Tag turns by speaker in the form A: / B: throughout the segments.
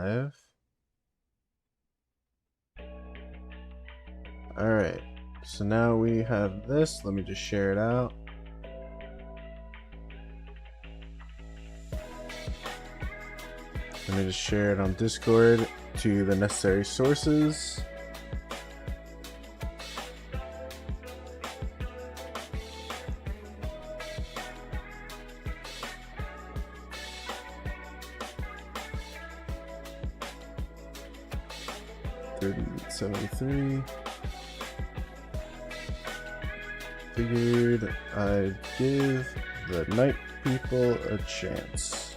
A: live. Alright, so now we have this. Let me just share it out. Let me just share it on Discord to the necessary sources. $30.73. Figured I'd give the night people a chance.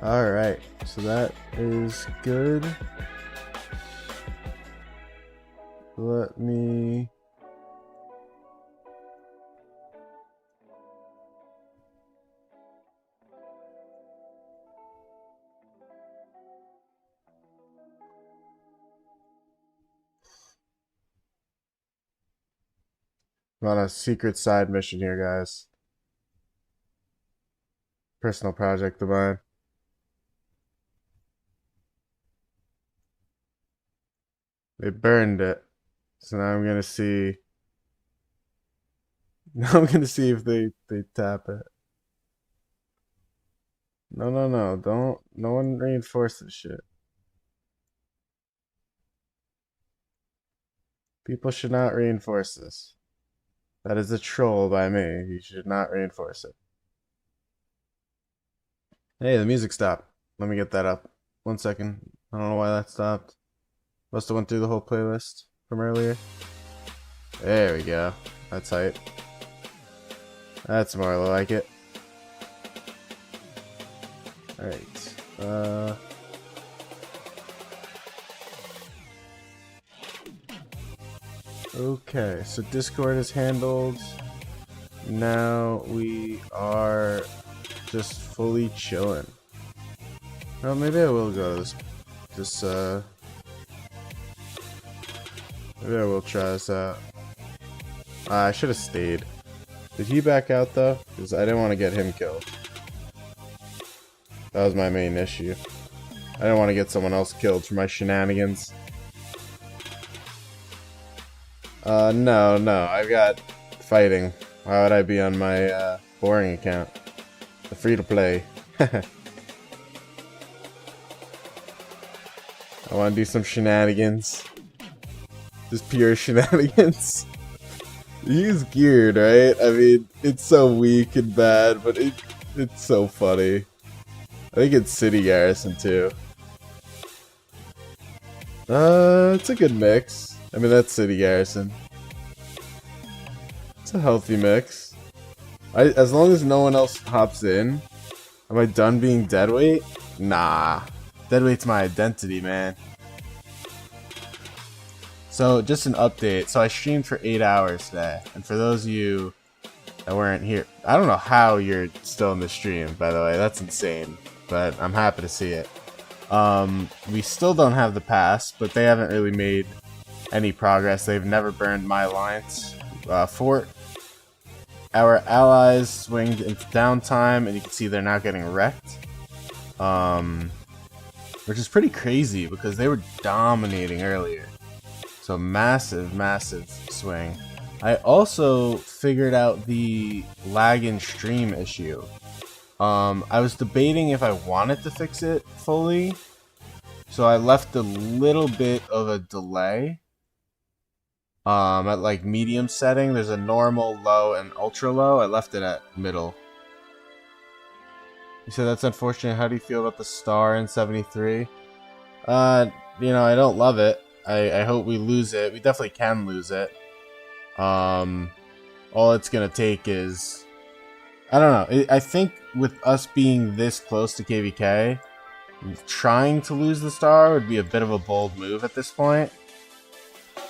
A: Alright, so that is good. Let me... I'm on a secret side mission here, guys. Personal project of mine. They burned it. So now I'm gonna see. Now I'm gonna see if they tap it. No, no, no. Don't. No one reinforce this shit. People should not reinforce this. That is a troll by me. You should not reinforce it. Hey, the music stopped. Let me get that up. 1 second. I don't know why that stopped. Must have went through the whole playlist from earlier. There we go. That's hype. That's more like it. Alright. Okay, so Discord is handled. Now we are just fully chilling. Well, maybe I will go to this maybe I will try this out. I should have stayed. Did he back out though? Because I didn't want to get him killed. That was my main issue. I didn't want to get someone else killed for my shenanigans. No, I've got fighting. Why would I be on my boring account? The free to play. I want to do some shenanigans. Just pure shenanigans. He's geared, right? I mean, it's so weak and bad, but it's so funny. I think it's City Garrison too. It's a good mix. I mean, that's City Garrison. It's a healthy mix. As long as no one else hops in. Am I done being deadweight? Nah. Deadweight's my identity, man. So, just an update. So, I streamed for 8 hours today. And for those of you that weren't here, I don't know how you're still in the stream, by the way. That's insane. But I'm happy to see it. We still don't have the pass, but they haven't really made any progress. They've never burned my alliance fort. Our allies swinged into downtime, and you can see they're now getting wrecked. Which is pretty crazy because they were dominating earlier. So massive, massive swing. I also figured out the lag in stream issue. I was debating if I wanted to fix it fully. So I left a little bit of a delay. At like medium setting, there's a normal, low, and ultra low. I left it at middle. You said that's unfortunate. How do you feel about the star in 73? You know, I don't love it. I hope we lose it. We definitely can lose it. All it's gonna take is... I don't know. I think with us being this close to KVK, trying to lose the star would be a bit of a bold move at this point.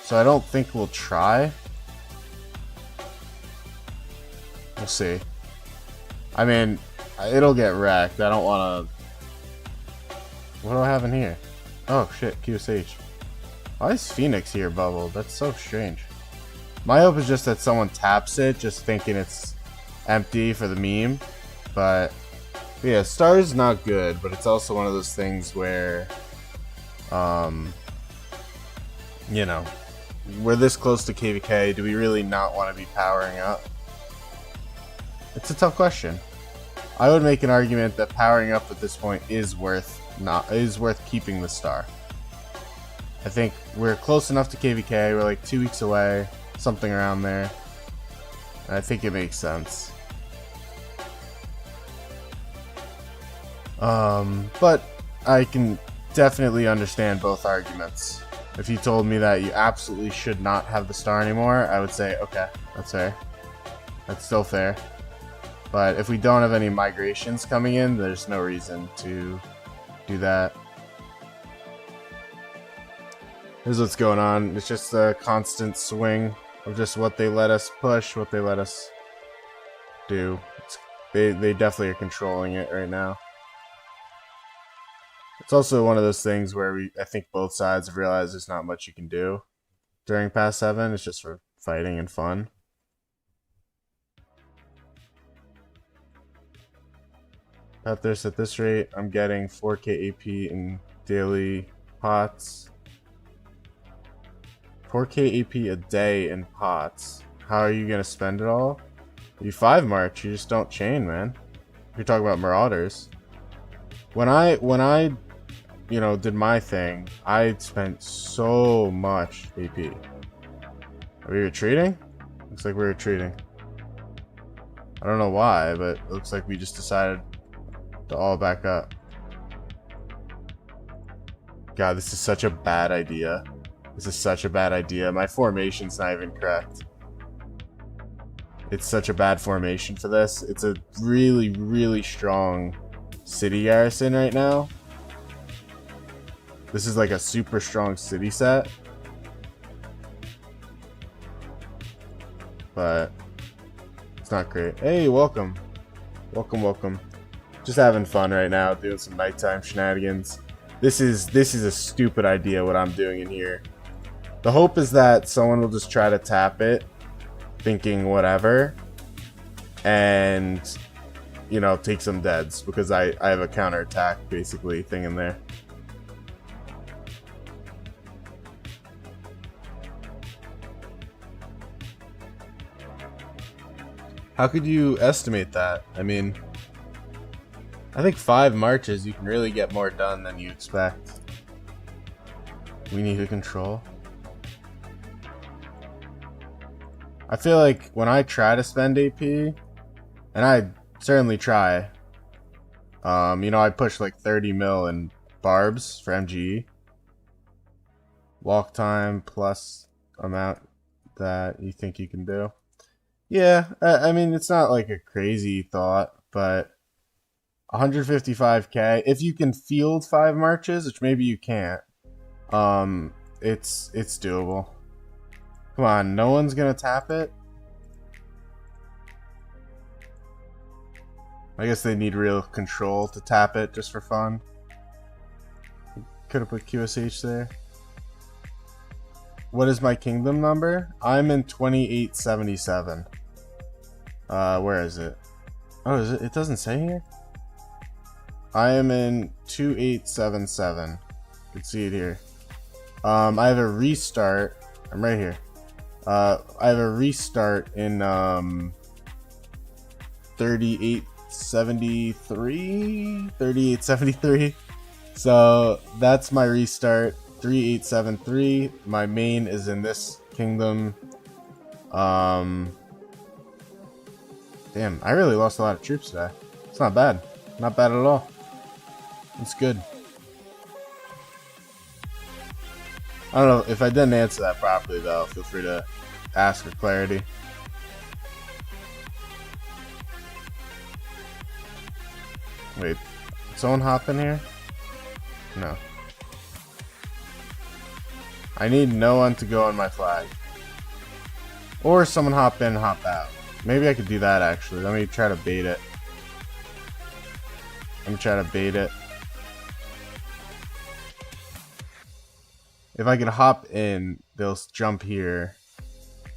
A: So I don't think we'll try. We'll see. I mean, it'll get wrecked. I don't want to... What do I have in here? Oh shit, QSH. Why is Phoenix here bubbled? That's so strange. My hope is just that someone taps it, just thinking it's empty for the meme. But yeah, Star's not good, but it's also one of those things where, you know, we're this close to KVK. Do we really not want to be powering up? It's a tough question. I would make an argument that powering up at this point is worth keeping the star. I think we're close enough to KVK. We're like 2 weeks away, something around there. And I think it makes sense. But I can definitely understand both arguments. If you told me that you absolutely should not have the star anymore, I would say, okay, that's fair. That's still fair. But if we don't have any migrations coming in, there's no reason to do that. Here's what's going on. It's just a constant swing of just what they let us push, what they let us do. They definitely are controlling it right now. It's also one of those things where I think both sides have realized there's not much you can do during Pass 7. It's just for fighting and fun. At this rate, I'm getting 4k AP in daily pots. 4k AP a day in pots. How are you gonna spend it all? You 5 March, you just don't chain, man. You're talking about Marauders. When I you know, did my thing, I spent so much AP. Are we retreating? Looks like we're retreating. I don't know why, but it looks like we just decided to all back up. God, this is such a bad idea. This is such a bad idea. My formation's not even correct. It's such a bad formation for this. It's a really, really strong city garrison right now. This is like a super strong city set. But it's not great. Hey, welcome. Welcome, welcome. Just having fun right now, doing some nighttime shenanigans. This is a stupid idea what I'm doing in here. The hope is that someone will just try to tap it, thinking whatever, and, you know, take some deads, because I have a counterattack, basically, thing in there. How could you estimate that? I mean, I think 5 marches, you can really get more done than you expect. We need to control. I feel like when I try to spend AP, and I certainly try, you know, I push like 30 mil in barbs for MGE. Walk time plus amount that you think you can do. Yeah, I mean, it's not like a crazy thought, but 155k, if you can field 5 marches, which maybe you can't, it's doable. Come on, no one's gonna tap it? I guess they need real control to tap it just for fun. Could have put QSH there. What is my kingdom number? I'm in 2877. Where is it? Oh, is it? It doesn't say here? I am in 2877. You can see it here. I have a restart. I'm right here. I have a restart in 3873. So that's my restart. 3873. My main is in this kingdom. Damn, I really lost a lot of troops today. It's not bad. Not bad at all. It's good. I don't know if I didn't answer that properly though. Feel free to ask for clarity. Wait, did someone hop in here? No. I need no one to go on my flag. Or someone hop in, hop out. Maybe I could do that actually. Let me try to bait it. Let me try to bait it. If I could hop in, they'll jump here.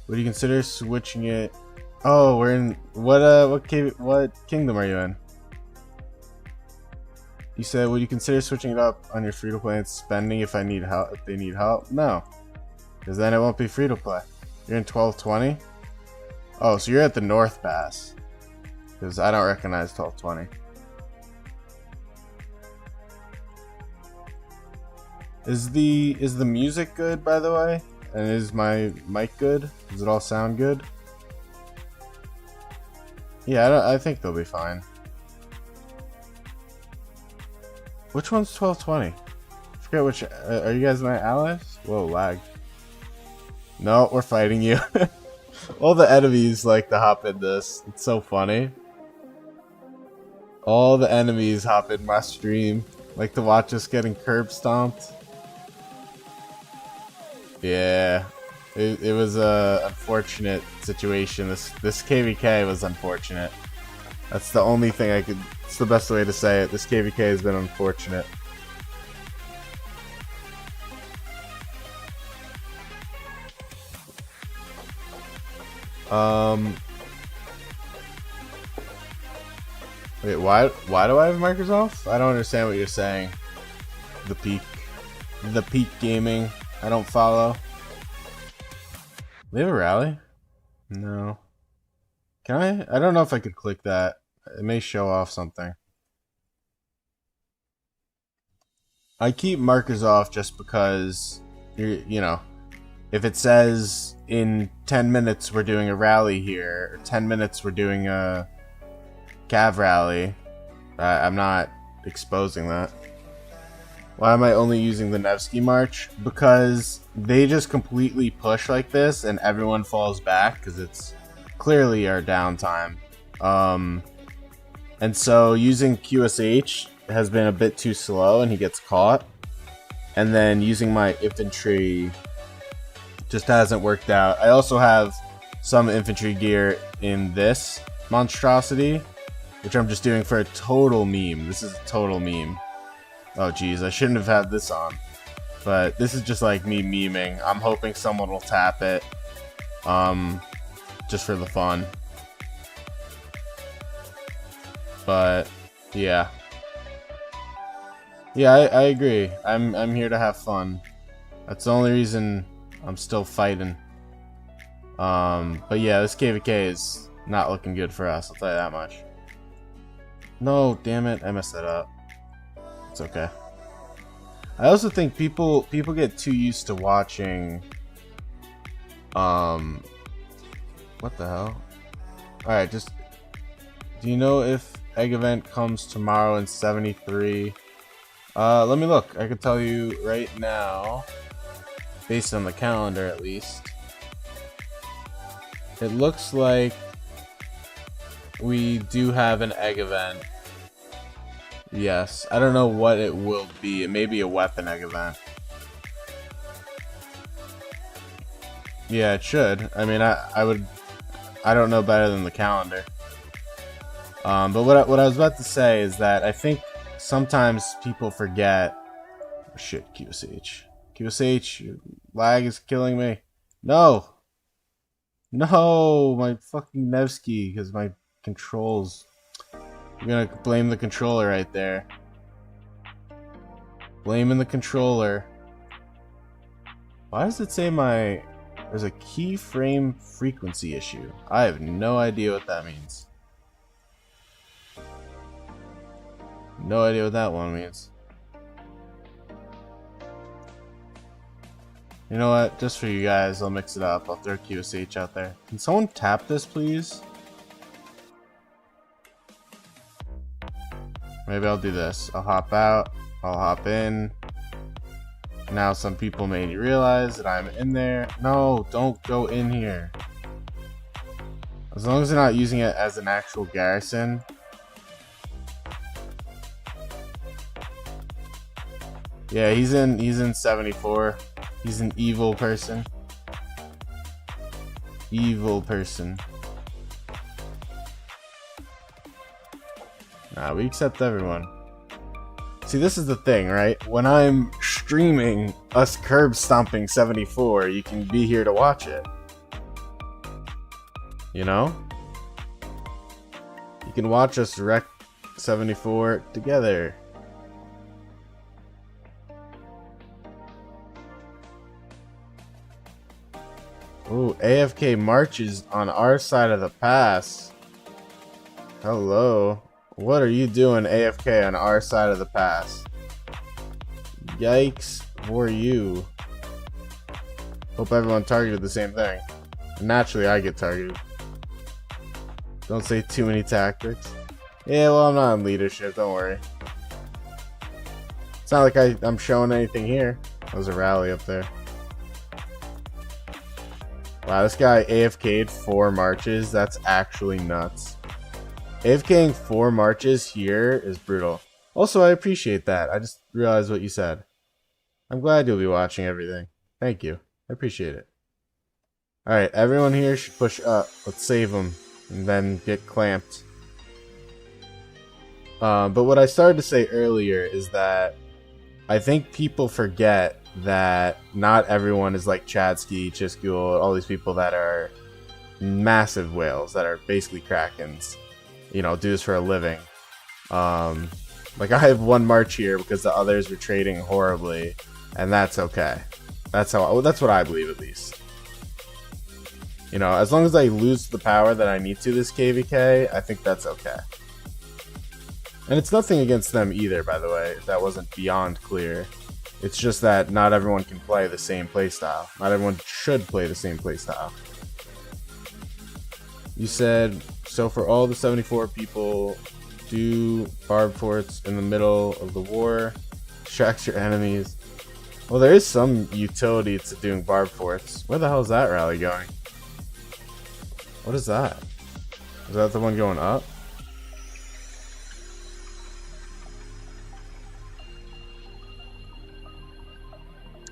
A: Would you consider switching it? Oh, we're in what kingdom are you in? You said, would you consider switching it up on your free-to-play and spending if I need help? If they need help, no, because then it won't be free-to-play. You're in 1220. Oh, so you're at the North Pass, because I don't recognize 1220. Is the music good, by the way? And is my mic good? Does it all sound good? Yeah, I think they'll be fine. Which one's 1220? I forget which. Are you guys my allies? Whoa, lag. No, we're fighting you. All the enemies like to hop in this. It's so funny. All the enemies hop in my stream. Like to watch us getting curb stomped. Yeah. It was a unfortunate situation. This KVK was unfortunate. That's the only thing I could... It's the best way to say it. This KVK has been unfortunate. Wait, why do I have markers off? I don't understand what you're saying. The peak gaming. I don't follow. We have a rally? No. Can I? I don't know if I could click that. It may show off something. I keep markers off just because, you know, if it says in 10 minutes we're doing a rally here, or 10 minutes we're doing a Cav rally, I'm not exposing that. Why am I only using the Nevsky March? Because they just completely push like this and everyone falls back because it's clearly our downtime. And so using QSH has been a bit too slow and he gets caught. And then using my infantry just hasn't worked out. I also have some infantry gear in this monstrosity, which I'm just doing for a total meme. This is a total meme. Oh geez, I shouldn't have had this on. But this is just like me memeing. I'm hoping someone will tap it. Just for the fun. But yeah. Yeah, I agree. I'm here to have fun. That's the only reason I'm still fighting. But yeah, this KVK is not looking good for us, I'll tell you that much. No, damn it, I messed that up. It's okay. I also think people get too used to watching what the hell? Alright, just do you know if egg event comes tomorrow in 73? Let me look. I can tell you right now, based on the calendar at least. It looks like we do have an egg event. Yes, I don't know what it will be. It may be a weapon egg event. Yeah, it should. I mean, I don't know better than the calendar. But what I was about to say is that I think sometimes people forget. Oh, shit, QSH. QSH, lag is killing me. No! No! My fucking Nevsky, because my controls. I'm gonna blame the controller right there. Blaming the controller. Why does it say there's a keyframe frequency issue? I have no idea what that means. No idea what that one means. You know what? Just for you guys, I'll mix it up. I'll throw QSH out there. Can someone tap this, please? Maybe I'll do this. I'll hop out. I'll hop in. Now some people may realize that I'm in there. No, don't go in here. As long as they're not using it as an actual garrison. Yeah, he's in 74. He's an evil person. Evil person. Nah, we accept everyone. See, this is the thing, right? When I'm streaming us curb stomping 74, you can be here to watch it. You know? You can watch us wreck 74 together. Ooh, AFK marches on our side of the pass. Hello. What are you doing AFK on our side of the pass? Yikes for you. Hope everyone targeted the same thing. Naturally, I get targeted. Don't say too many tactics. Yeah, well, I'm not in leadership, don't worry. It's not like I'm showing anything here. There's a rally up there. Wow, this guy AFK'd 4 marches. That's actually nuts. AFKing 4 marches here is brutal. Also, I appreciate that. I just realized what you said. I'm glad you'll be watching everything. Thank you. I appreciate it. Alright, everyone here should push up. Let's save them and then get clamped. But what I started to say earlier is that I think people forget that not everyone is like Chadsky, Chiskul, all these people that are massive whales, that are basically Krakens. You know, do this for a living. Like I have 1 march here because the others were trading horribly, and that's okay. That's what I believe, at least. You know, as long as I lose the power that I need to this KVK, I think that's okay. And it's nothing against them either, by the way, if that wasn't beyond clear. It's just that not everyone can play the same playstyle. Not everyone should play the same playstyle. You said, so for all the 74 people, do barb forts in the middle of the war, distracts your enemies. Well, there is some utility to doing barb forts. Where the hell is that rally going? What is that? Is that the one going up?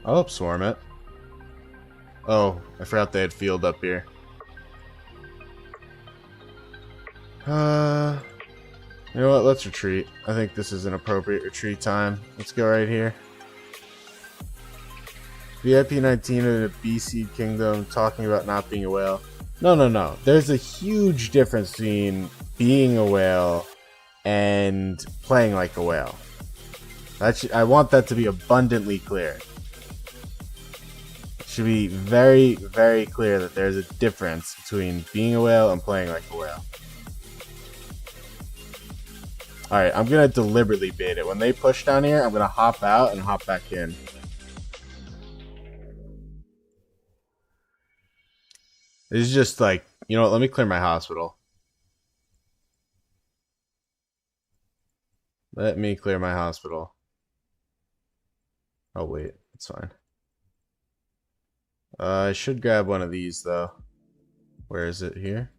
A: I'll upswarm it. Oh, I forgot they had field up here. You know what? Let's retreat. I think this is an appropriate retreat time. Let's go right here. VIP 19 in the BC Kingdom talking about not being a whale. No. There's a huge difference between being a whale and playing like a whale. I want that to be abundantly clear. It should be very, very clear that there's a difference between being a whale and playing like a whale. Alright, I'm gonna deliberately bait it. When they push down here, I'm gonna hop out and hop back in. This is just like, you know what, let me clear my hospital. Let me clear my hospital. Oh wait, it's fine. I should grab one of these though. Where is it? Here?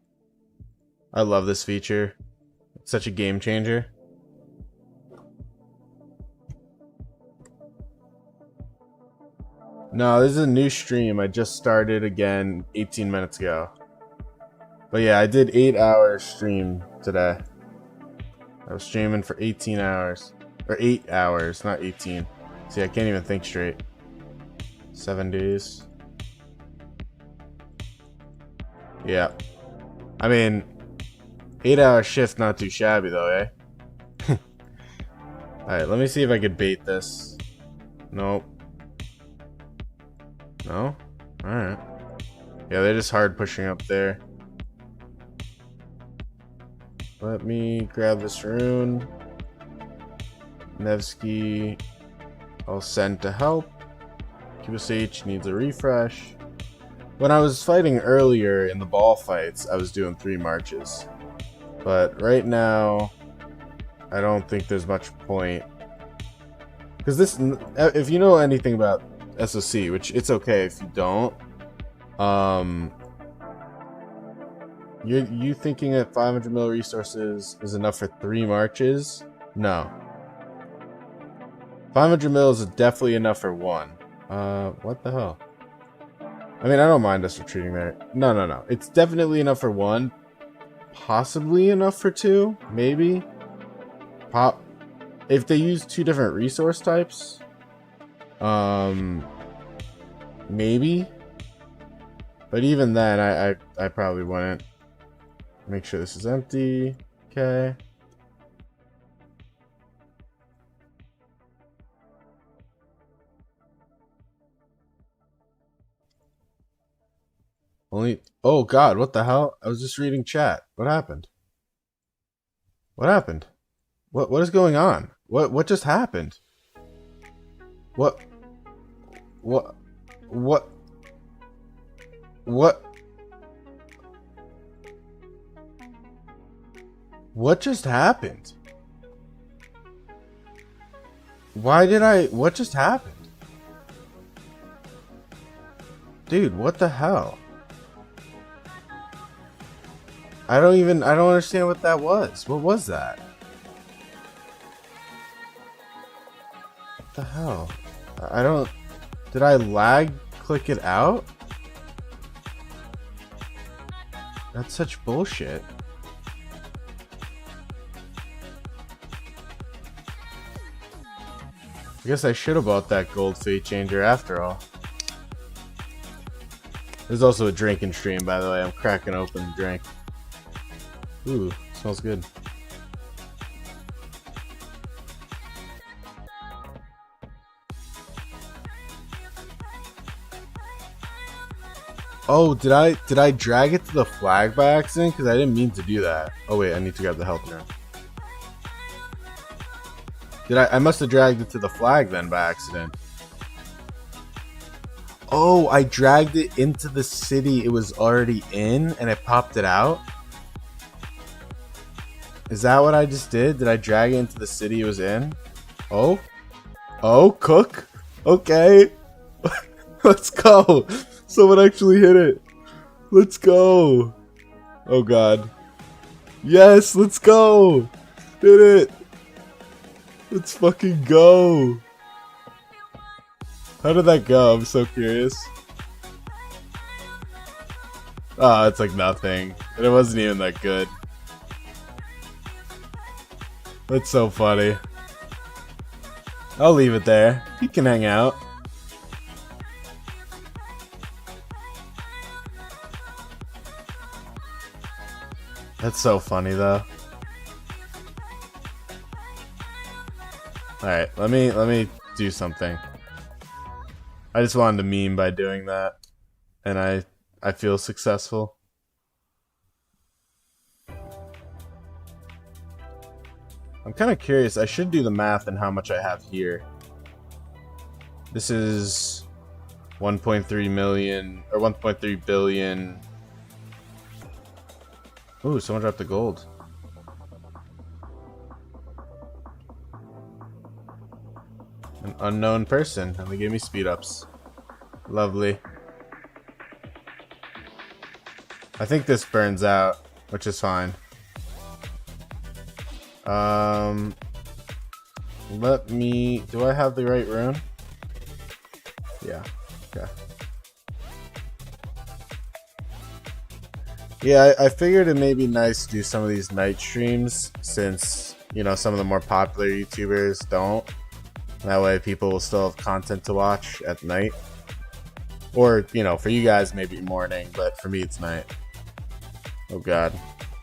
A: I love this feature. It's such a game changer. No, this is a new stream. I just started again 18 minutes ago. But yeah, I did 8 hours stream today. I was streaming for 18 hours. Or 8 hours, not 18. See, I can't even think straight. 7 days. Yeah. I mean, 8-hour shift, not too shabby though, eh? Alright, let me see if I could bait this. Nope. No? Alright. Yeah, they're just hard pushing up there. Let me grab this rune. Nevsky, I'll send to help. QSH needs a refresh. When I was fighting earlier in the ball fights, I was doing 3 marches. But right now, I don't think there's much point. Because this, if you know anything about SOC, which it's okay if you don't, you thinking that 500 mil resources is enough for 3 marches? No. 500 mil is definitely enough for 1. What the hell? I mean, I don't mind us retreating there. No. It's definitely enough for 1. Possibly enough for 2. Maybe. If they use 2 different resource types. Maybe. But even then, I probably wouldn't. Make sure this is empty. Okay. Only. Oh God! What the hell? I was just reading chat. What happened? What happened? What is going on? What just happened? What? What? What? What? What just happened? Why did I? What just happened? Dude, what the hell? I don't understand what that was. What was that? What the hell? I don't... Did I lag click it out? That's such bullshit. I guess I should have bought that gold fate changer after all. There's also a drinking stream, by the way. I'm cracking open the drink. Ooh, smells good. Oh, did I drag it to the flag by accident? Because I didn't mean to do that. Oh wait, I need to grab the health now. I must have dragged it to the flag then by accident. Oh, I dragged it into the city it was already in and I popped it out? Is that what I just did? Did I drag it into the city it was in? Oh? Oh, cook? Okay. Let's go. Someone actually hit it. Let's go. Oh god. Yes, let's go. Did it. Let's fucking go. How did that go? I'm so curious. Oh, it's like nothing. And it wasn't even that good. That's so funny. I'll leave it there. He can hang out. That's so funny though. Alright, let me do something. I just wanted to meme by doing that. And I feel successful. I'm kind of curious. I should do the math on how much I have here. This is 1.3 million or 1.3 billion. Ooh, someone dropped the gold. An unknown person, and they gave me speed ups. Lovely. I think this burns out, which is fine. Let me... Do I have the right rune? Yeah. Okay. Yeah, I figured it may be nice to do some of these night streams since, you know, some of the more popular YouTubers don't. That way people will still have content to watch at night. Or, you know, for you guys maybe morning, but for me it's night. Oh god.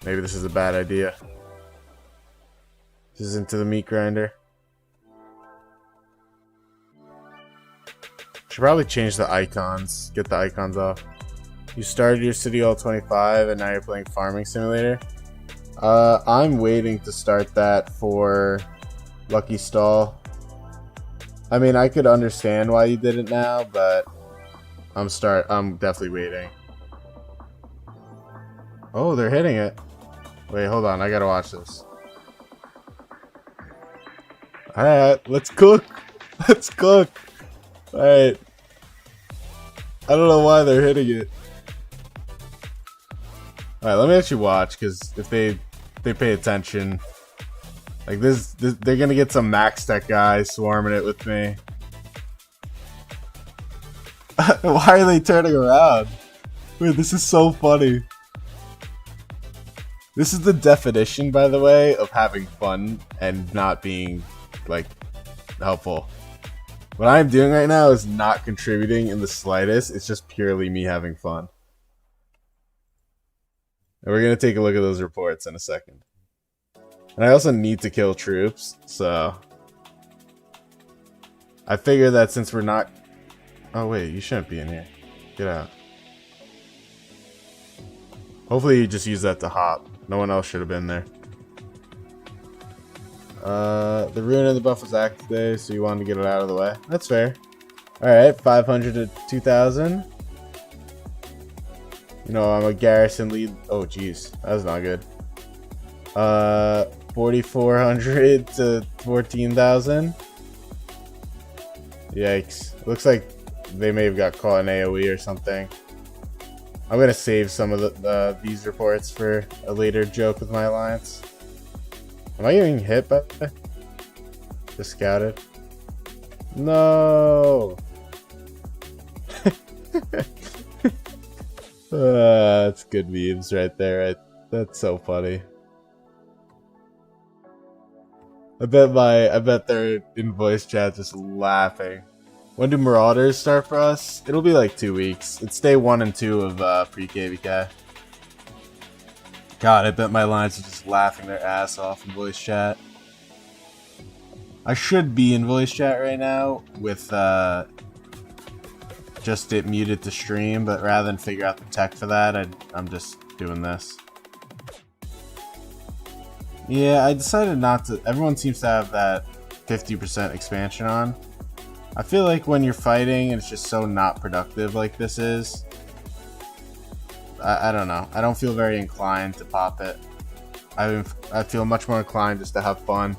A: Maybe this is a bad idea. This is into the meat grinder. Should probably change the icons. Get the icons off. You started your City Hall 25 and now you're playing Farming Simulator. I'm waiting to start that for Lucky Stall. I mean, I could understand why you did it now, but I'm definitely waiting. Oh, they're hitting it. Wait, hold on. I gotta watch this. Alright, let's cook. Let's cook. Alright. I don't know why they're hitting it. Alright, let me actually watch, because if they pay attention, like this, they're gonna get some max tech guys swarming it with me. Why are they turning around? Wait, this is so funny. This is the definition, by the way, of having fun and not being, like, helpful. What I'm doing right now is not contributing in the slightest. It's just purely me having fun. And we're going to take a look at those reports in a second. And I also need to kill troops, so... I figure that since we're not... Oh wait, you shouldn't be in here. Get out. Hopefully you just use that to hop. No one else should have been there. The ruin of the buff was active today, so you wanted to get it out of the way. That's fair. Alright, 500 to 2,000. You know, I'm a garrison lead. Oh, jeez. That's not good. 4,400 to 14,000. Yikes. Looks like they may have got caught in AoE or something. I'm gonna save some of these reports for a later joke with my alliance. Am I getting hit by the... Just scouted? No! That's good memes right there. That's so funny. I bet they're in voice chat just laughing. When do Marauders start for us? It'll be like 2 weeks. It's day 1 and 2 of pre-KVK. God, I bet my lines are just laughing their ass off in voice chat. I should be in voice chat right now with just it muted to stream, but rather than figure out the tech for that, I'm just doing this. Yeah, I decided not to. Everyone seems to have that 50% expansion on. I feel like when you're fighting and it's just so not productive like this is, I don't know. I don't feel very inclined to pop it. I feel much more inclined just to have fun.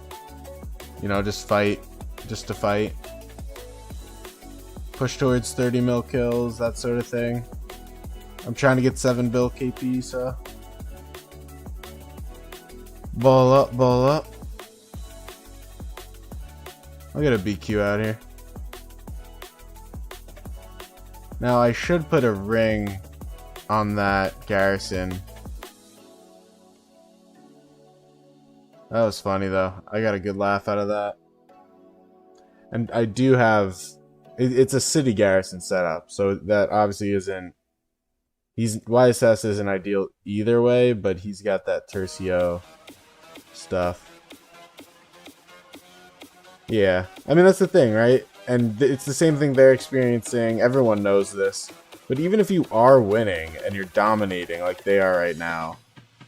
A: You know, just fight. Just to fight. Push towards 30 mil kills, that sort of thing. I'm trying to get 7 bill KP, so... Ball up, ball up. I'll get a BQ out here. Now I should put a ring on that garrison. That was funny though. I got a good laugh out of that. And I do have... It's a city garrison setup, so that obviously isn't... YSS isn't ideal either way, but he's got that Tercio stuff. Yeah, I mean that's the thing, right? And it's the same thing they're experiencing. Everyone knows this. But even if you are winning and you're dominating like they are right now,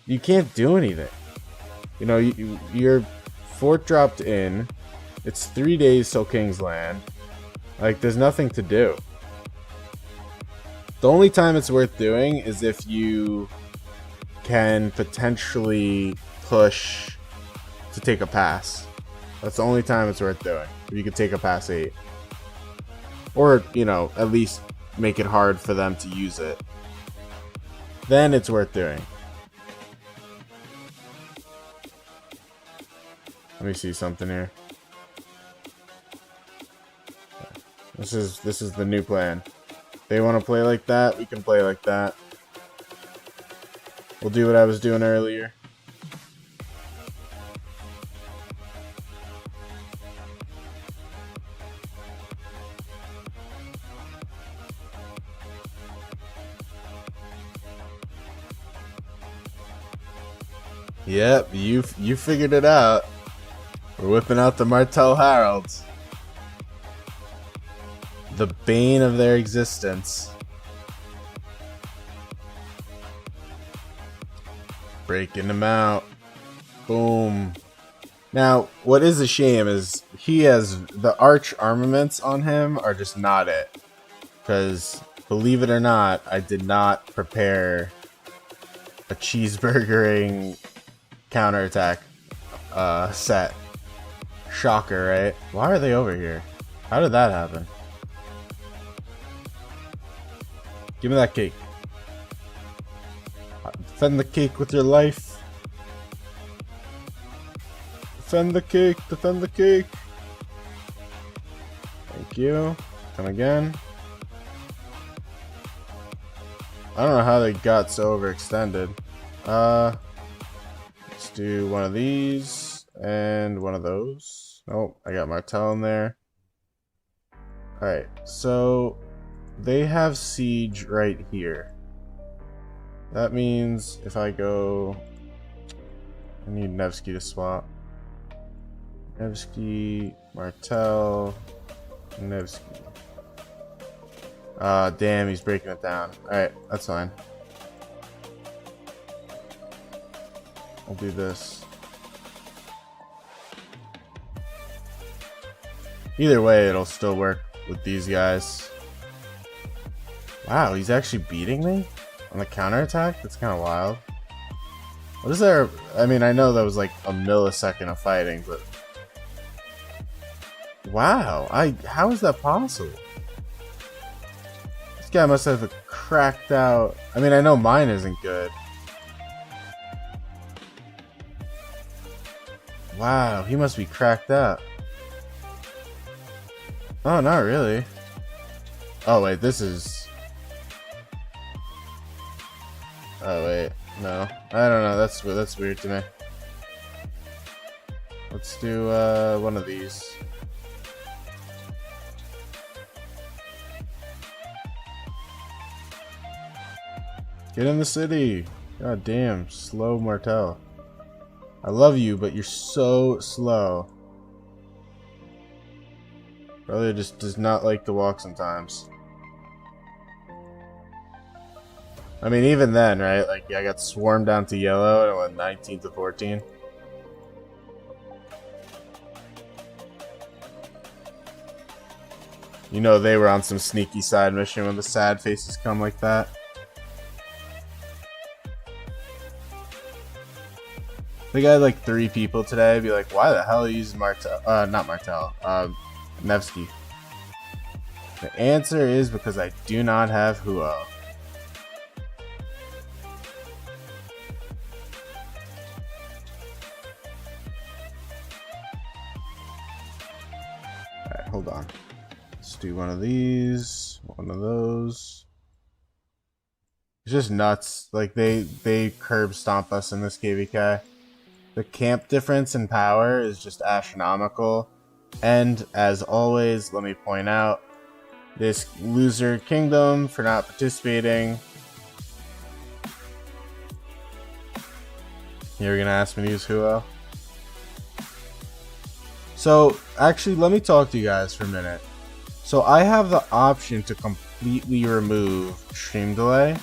A: you can't do anything. You know, you're fort dropped in. It's 3 days till King's Land. Like, there's nothing to do. The only time it's worth doing is if you can potentially push to take a pass. That's the only time it's worth doing. If you could take a pass 8. Or, you know, at least make it hard for them to use it. Then it's worth doing. Let me see something here. This is the new plan. They want to play like that, we can play like that. We'll do what I was doing earlier. Yep, you figured it out. We're whipping out the Martell Harolds. The bane of their existence. Breaking them out. Boom. Now, what is a shame is he has the arch armaments on him are just not it. Because, believe it or not, I did not prepare a cheeseburgering counterattack set. Shocker, right? Why are they over here? How did that happen? Give me that cake. Defend the cake with your life. Defend the cake, defend the cake. Thank you. Come again. I don't know how they got so overextended. Let's do one of these and one of those. Oh, I got Martell in there. Alright, so they have siege right here. That means if I go... I need Nevsky to swap. Nevsky, Martel, Nevsky. Damn, he's breaking it down. Alright, that's fine. I'll do this. Either way, it'll still work with these guys. Wow, he's actually beating me on the counterattack? That's kind of wild. What is there? I mean, I know that was like a millisecond of fighting, but... Wow, how is that possible? This guy must have a cracked out... I mean, I know mine isn't good. Wow, he must be cracked out. Oh, not really. Oh, wait, this is... Oh, wait, no. I don't know, that's weird to me. Let's do, one of these. Get in the city! God damn, slow Martel. I love you, but you're so slow. Brother just does not like to walk sometimes. I mean, even then, right? Like, I got swarmed down to yellow and I went 19 to 14. You know they were on some sneaky side mission when the sad faces come like that. I think I had like 3 people today be like, why the hell are you using Martel? Not Martel. Nevsky. The answer is because I do not have Huo. Alright, hold on. Let's do one of these, one of those. It's just nuts. Like, they curb stomp us in this KVK. The camp difference in power is just astronomical. And, as always, let me point out, this loser kingdom for not participating. You're gonna ask me to use Huo? So, actually, let me talk to you guys for a minute. So, I have the option to completely remove stream delay.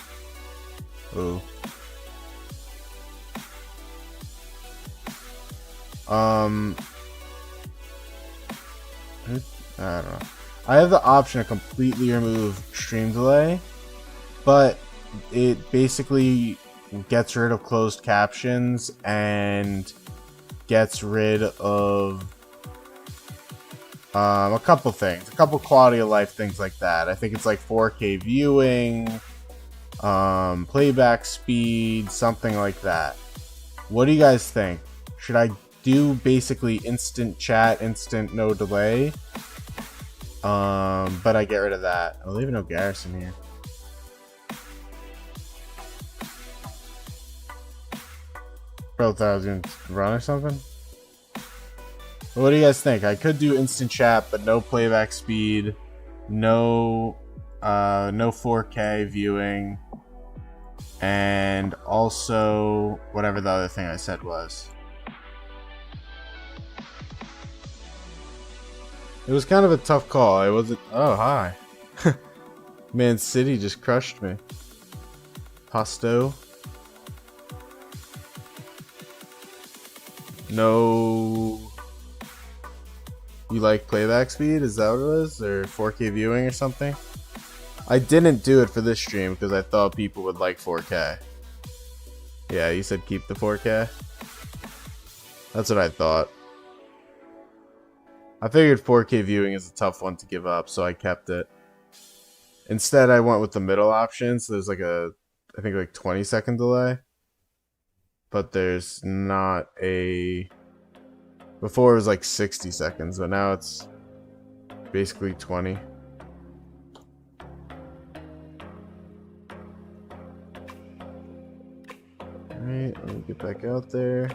A: Ooh. I don't know. I have the option to completely remove stream delay, but it basically gets rid of closed captions and gets rid of a couple things, a couple quality of life things like that. I think it's like 4K viewing, playback speed, something like that. What do you guys think? Should I do basically instant chat, instant no delay? But I get rid of that. I'll leave no garrison here. Bro, thought I was gonna run or something. What do you guys think? I could do instant chat, but no playback speed, no 4K viewing, and also whatever the other thing I said was. It was kind of a tough call. I wasn't. Oh, hi. Man City just crushed me. Pasto. No. You like playback speed? Is that what it is? Or 4K viewing or something? I didn't do it for this stream because I thought people would like 4K. Yeah, you said keep the 4K? That's what I thought. I figured 4K viewing is a tough one to give up, so I kept it. Instead, I went with the middle option, so there's like a, I think like 20-second delay. But there's not a... Before it was like 60 seconds, but now it's basically 20. Alright, let me get back out there.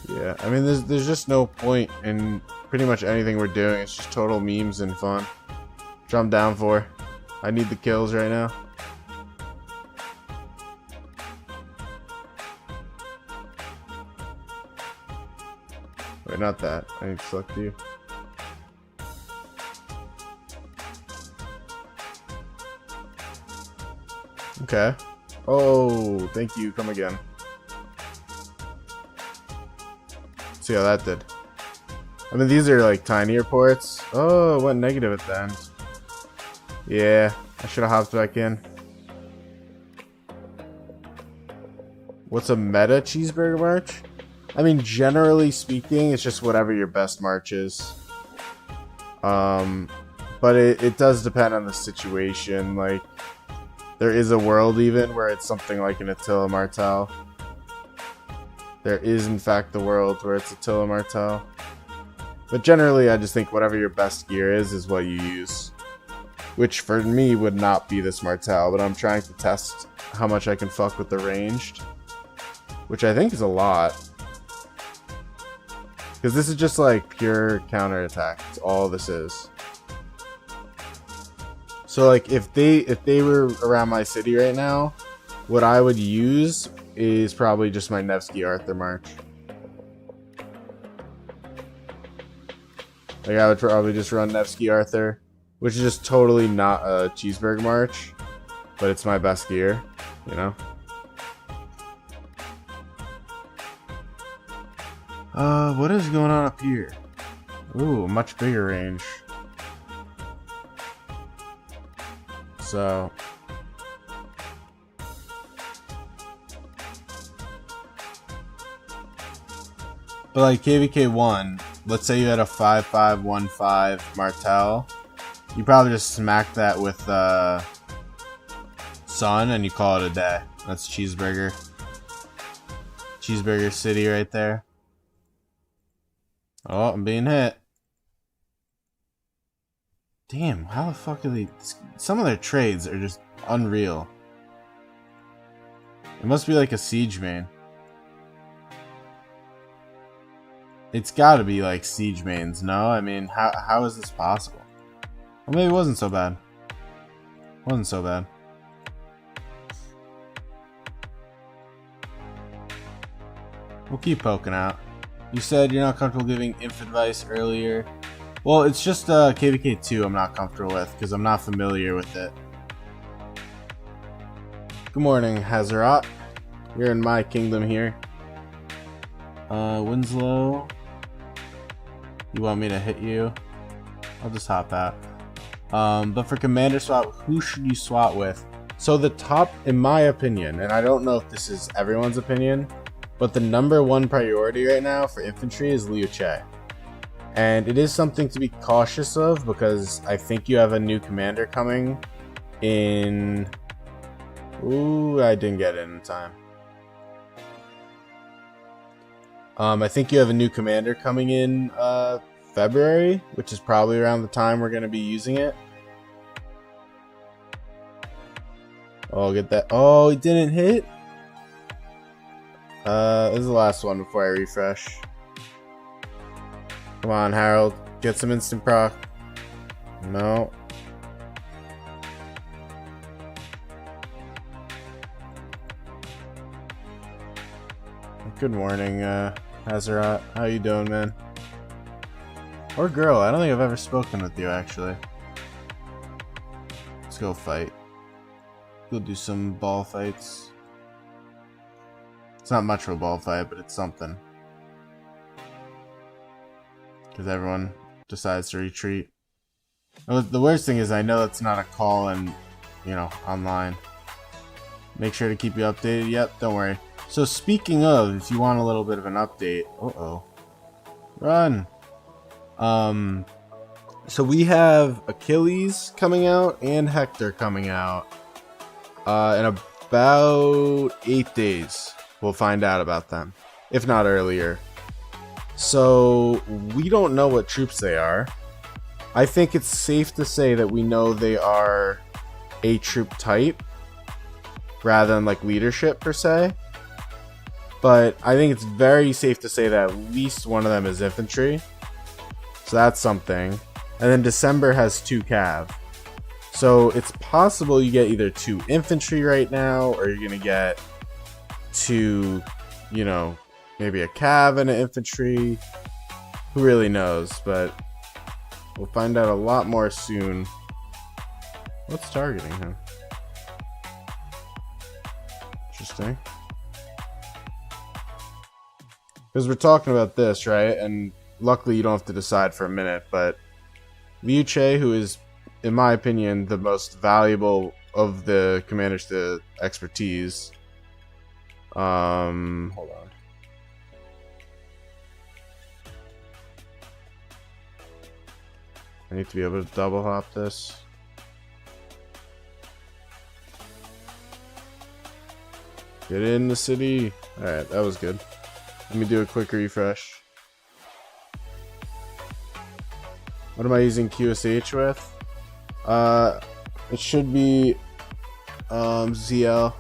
A: Yeah, Yeah, I mean, there's just no point in pretty much anything we're doing. It's just total memes and fun. Which I'm down for. I need the kills right now. Wait, not that. I need to select you. Okay. Oh, thank you. Come again. See how that did. I mean, these are like tinier ports. Oh, it went negative at the end. Yeah, I should have hopped back in. What's a meta cheeseburger march? I mean, generally speaking, it's just whatever your best march is. But it does depend on the situation. Like, there is a world even where it's something like an Attila Martel. There is, in fact, the world where it's Attila Martel. But generally, I just think whatever your best gear is what you use. Which, for me, would not be this Martel, but I'm trying to test how much I can fuck with the ranged. Which I think is a lot. Because this is just, like, pure counterattack. That's all this is. So, like, if they were around my city right now, what I would use is probably just my Nevsky Arthur march. Like, I would probably just run Nevsky Arthur, which is just totally not a cheeseburger march, but it's my best gear, you know? What is going on up here? Ooh, much bigger range. So... But like KVK1, let's say you had a 5.515 Martel, you probably just smack that with Sun and you call it a day. That's cheeseburger. Cheeseburger City right there. Oh, I'm being hit. Damn, how the fuck are they... Some of their trades are just unreal. It must be like a siege main. It's gotta be like siege mains, no? I mean, how is this possible? Well, maybe it wasn't so bad. Wasn't so bad. We'll keep poking out. You said you're not comfortable giving inf advice earlier. Well, it's just KVK2 I'm not comfortable with, because I'm not familiar with it. Good morning, Hazarat. You're in my kingdom here. Winslow. You want me to hit you? I'll just hop out. But for commander swap, who should you swap with? So the top, in my opinion, and I don't know if this is everyone's opinion, but the #1 priority right now for infantry is Liu Che. And it is something to be cautious of because I think you have a new commander coming in... Ooh, I didn't get it in time. I think you have a new commander coming in February, which is probably around the time we're going to be using it. Oh, get that. Oh, it didn't hit? This is the last one before I refresh. Come on, Harold. Get some instant proc. No. Good morning, Hazarat. How you doing, man? Or girl, I don't think I've ever spoken with you, actually. Let's go fight. We'll do some ball fights. It's not much of a ball fight, but it's something. Because everyone decides to retreat. The worst thing is I know it's not a call and, you know, online. Make sure to keep you updated. Yep, don't worry. So speaking of, if you want a little bit of an update, run. So we have Achilles coming out and Hector coming out in about 8 days. We'll find out about them, if not earlier. So we don't know what troops they are. I think it's safe to say that we know they are a troop type rather than like leadership per se. But I think it's very safe to say that at least one of them is infantry. So that's something. And then December has 2 cav. So it's possible you get either 2 infantry right now, or you're going to get 2, you know, maybe a cav and an infantry. Who really knows? But we'll find out a lot more soon. What's targeting him? Interesting. Because we're talking about this, right? And luckily you don't have to decide for a minute, but Liu Che, who is, in my opinion, the most valuable of the commanders to expertise. Hold on. I need to be able to double hop this. Get in the city. Alright, that was good. Let me do a quick refresh. What am I using QSH with? It should be ZL.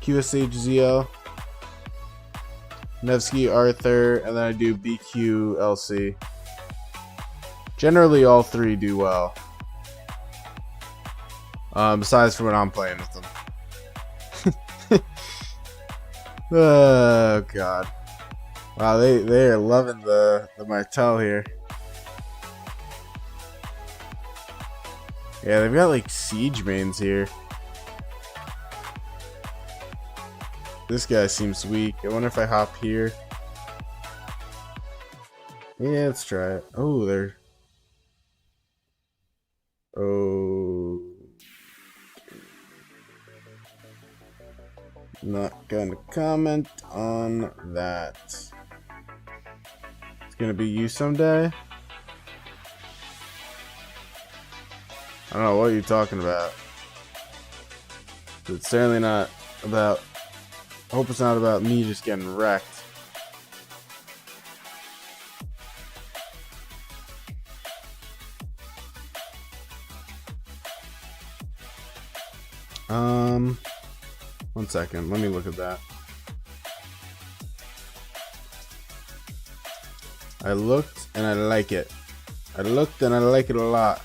A: QSH ZL. Nevsky, Arthur, and then I do BQ LC. Generally all 3 do well. Besides for when I'm playing with them. Oh god. Wow, they are loving the Martel here. Yeah, they've got like siege mains here. This guy seems weak. I wonder if I hop here. Yeah, let's try it. Oh, they're... Oh... Not gonna comment on that. It's gonna be you someday? I don't know what you're talking about. It's certainly not about... I hope it's not about me just getting wrecked. One second, let me look at that. I looked and I like it. I looked and I like it a lot.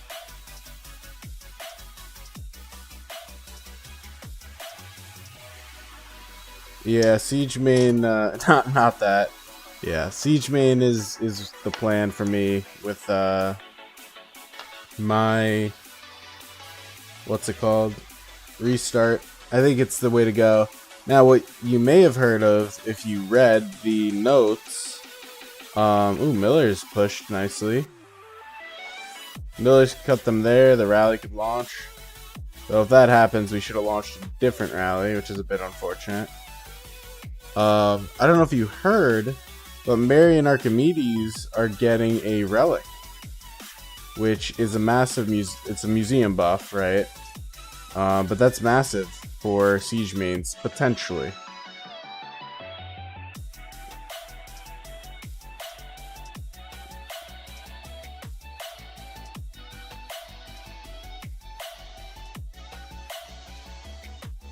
A: Yeah, siege main, not that. Yeah, siege main is the plan for me with my, what's it called? Restart. I think it's the way to go. Now, what you may have heard of if you read the notes. Ooh, Miller's pushed nicely. Miller's cut them there. The rally could launch. So if that happens, we should have launched a different rally, which is a bit unfortunate. I don't know if you heard, but Mary and Archimedes are getting a relic, which is a massive it's a museum buff, right? But that's massive for siege mains, potentially.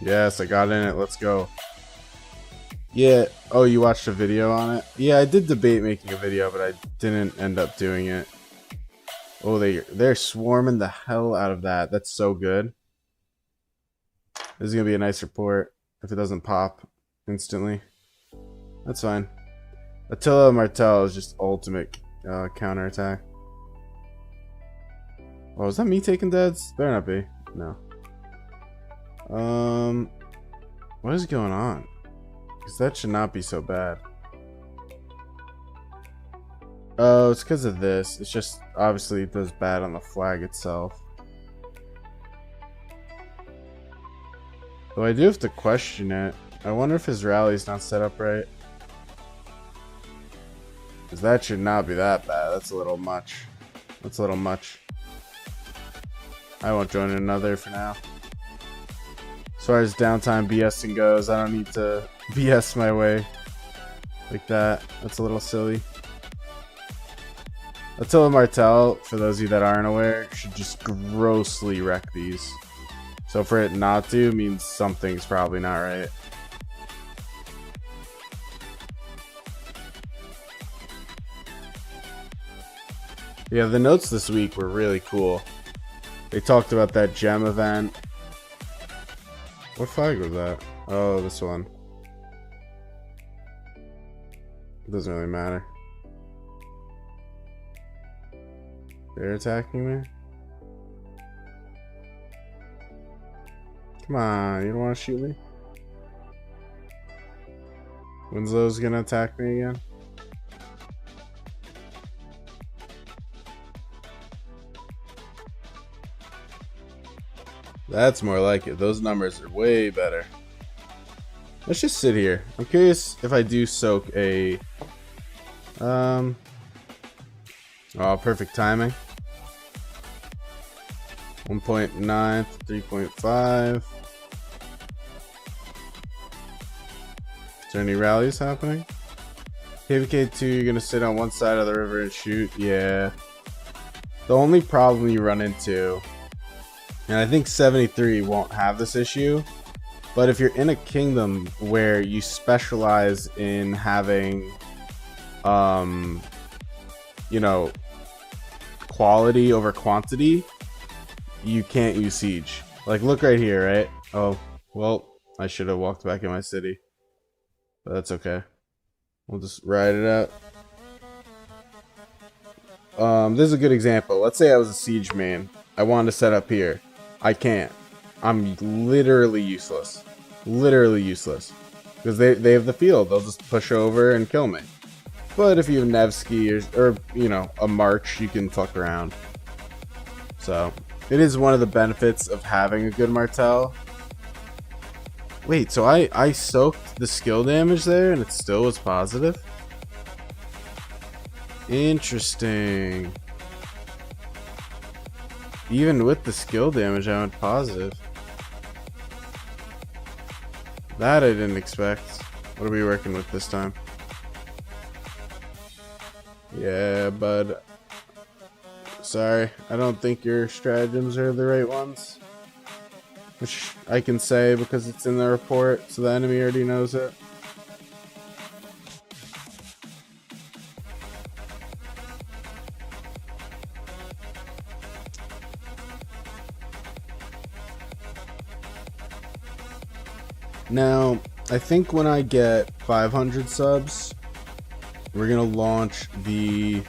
A: Yes, I got in it. Let's go. Yeah. Oh, you watched a video on it? Yeah, I did debate making a video, but I didn't end up doing it. Oh, they're swarming the hell out of that. That's so good. This is gonna be a nice report if it doesn't pop instantly. That's fine. Attila Martel is just ultimate counterattack. Oh, is that me taking deads? Better not be. No. What is going on? Because that should not be so bad. Oh, it's because of this. It's just, obviously it does bad on the flag itself. Though I do have to question it. I wonder if his rally's not set up right. Because that should not be that bad. That's a little much. That's a little much. I won't join another for now. As far as downtime BSing goes, I don't need to BS my way like that. That's a little silly. Attila Martel, for those of you that aren't aware, should just grossly wreck these. So for it not to means something's probably not right. Yeah, the notes this week were really cool. They talked about that gem event. What flag was that? Oh, this one. It doesn't really matter. They're attacking me? Come on, you don't want to shoot me? Winslow's gonna attack me again? That's more like it. Those numbers are way better. Let's just sit here. I'm curious if I do soak a... Oh, perfect timing. 1.9 to 3.5. Is there any rallies happening? KVK2, you're gonna sit on one side of the river and shoot? Yeah. The only problem you run into, and I think 73 won't have this issue, but if you're in a kingdom where you specialize in having, you know, quality over quantity, you can't use siege. Like, look right here, right? Oh, well, I should have walked back in my city. But that's okay. We'll just ride it out. This is a good example. Let's say I was a siege main. I wanted to set up here. I can't. I'm literally useless. Literally useless. Because they have the field. They'll just push over and kill me. But if you have Nevsky or you know, a March, you can fuck around. So, it is one of the benefits of having a good Martel. Wait, so I soaked the skill damage there and it still was positive? Interesting. Even with the skill damage, I went positive. That I didn't expect. What are we working with this time? Yeah, bud. Sorry, I don't think your stratagems are the right ones. Which I can say because it's in the report, so the enemy already knows it. Now, I think when I get 500 subs, we're going to launch the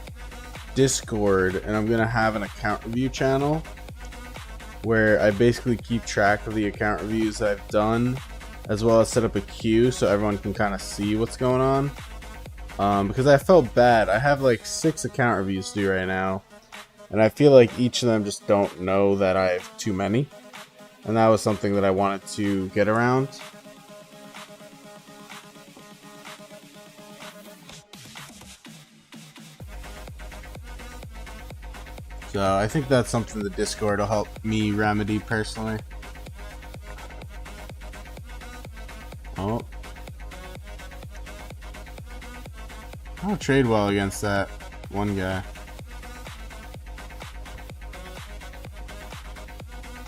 A: Discord, and I'm going to have an account review channel where I basically keep track of the account reviews that I've done, as well as set up a queue so everyone can kind of see what's going on. Because I felt bad. I have like 6 account reviews to do right now, and I feel like each of them just don't know that I have too many. And that was something that I wanted to get around. So I think that's something the Discord will help me remedy personally. Oh. I don't trade well against that one guy.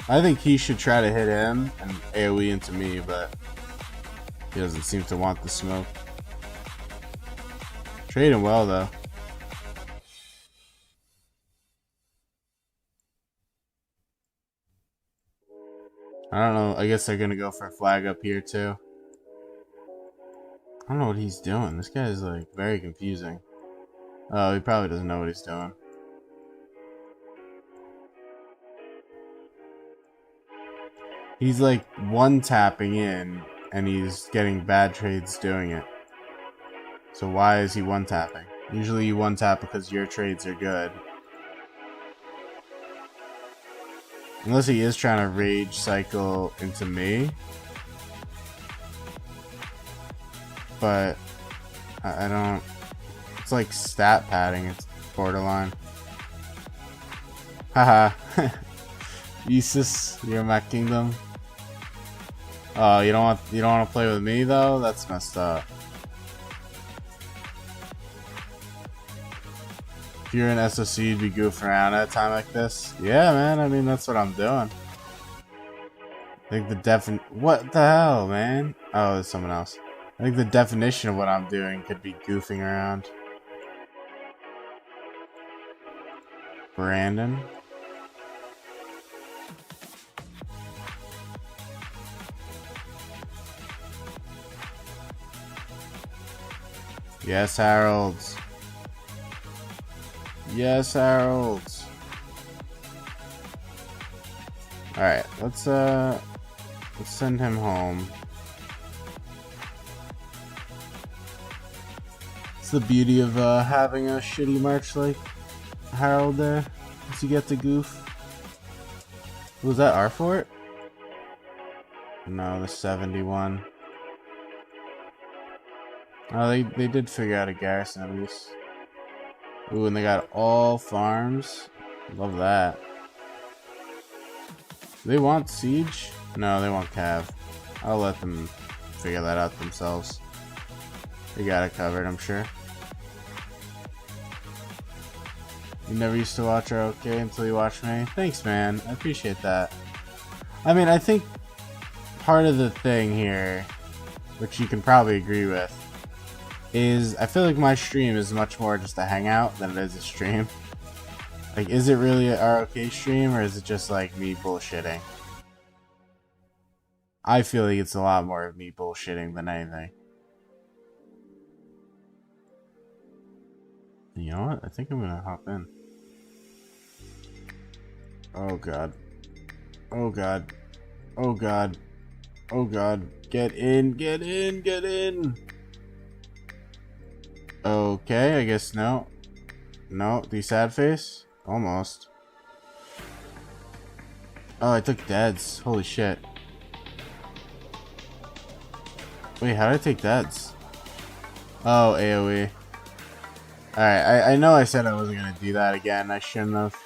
A: I think he should try to hit him and AoE into me, but he doesn't seem to want the smoke. Trading well though. I don't know. I guess they're gonna go for a flag up here too. I don't know what he's doing. This guy is like very confusing. Oh, he probably doesn't know what he's doing. He's like one tapping in and he's getting bad trades doing it. So why is he one tapping? Usually you one tap because your trades are good. Unless he is trying to rage cycle into me. But I don't... It's like stat padding. It's borderline. Haha. Isis, you're my kingdom. Oh, you don't want to play with me though? That's messed up. If you're an SOC, you'd be goofing around at a time like this. Yeah, man. I mean, that's what I'm doing. I think what the hell, man? Oh, there's someone else. I think the definition of what I'm doing could be goofing around. Brandon. Yes, Harold. Yes, Harold. Alright, let's send him home. It's the beauty of having a shitty march like Harold there. Once you get to goof. Was that our fort? No, the 71. Oh, they did figure out a garrison at least. Ooh, and they got all farms. Love that. Do they want siege? No, they want cav. I'll let them figure that out themselves. They got it covered, I'm sure. You never used to watch ROK until you watched me? Thanks, man. I appreciate that. I mean, I think part of the thing here, which you can probably agree with, is I feel like my stream is much more just a hangout than it is a stream. Like, is it really a ROK stream, or is it just like me bullshitting? I feel like it's a lot more of me bullshitting than anything. You know what? I think I'm gonna hop in. Oh god. Oh god. Oh god. Oh god. Get in, get in, get in! Okay, I guess no. No, the sad face? Almost. Oh, I took deads. Holy shit. Wait, how did I take deads? Oh, AoE. Alright, I know I said I wasn't gonna do that again. I shouldn't have.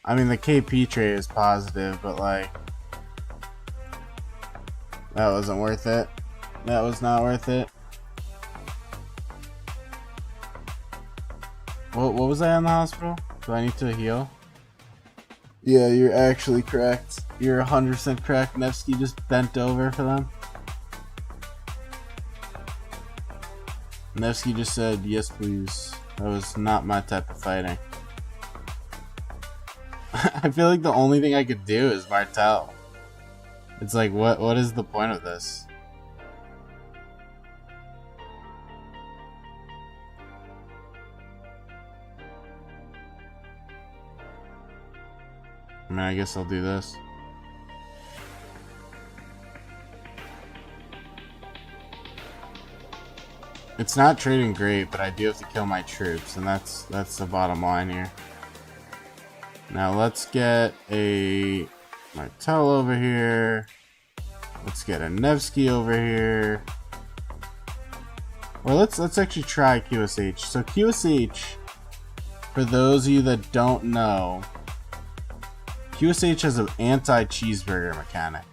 A: I mean, the KP trait is positive, but like... that wasn't worth it. That was not worth it. What was I in the hospital? Do I need to heal? Yeah, you're actually correct. You're 100% correct. Nevsky just bent over for them. Nevsky just said, yes please. That was not my type of fighting. I feel like the only thing I could do is Martel. It's like, what is the point of this? I mean, I guess I'll do this. It's not trading great, but I do have to kill my troops, and that's the bottom line here. Now let's get a Martel over here. Let's get a Nevsky over here. Well, let's actually try QSH. So QSH, for those of you that don't know, QSH has an anti-cheeseburger mechanic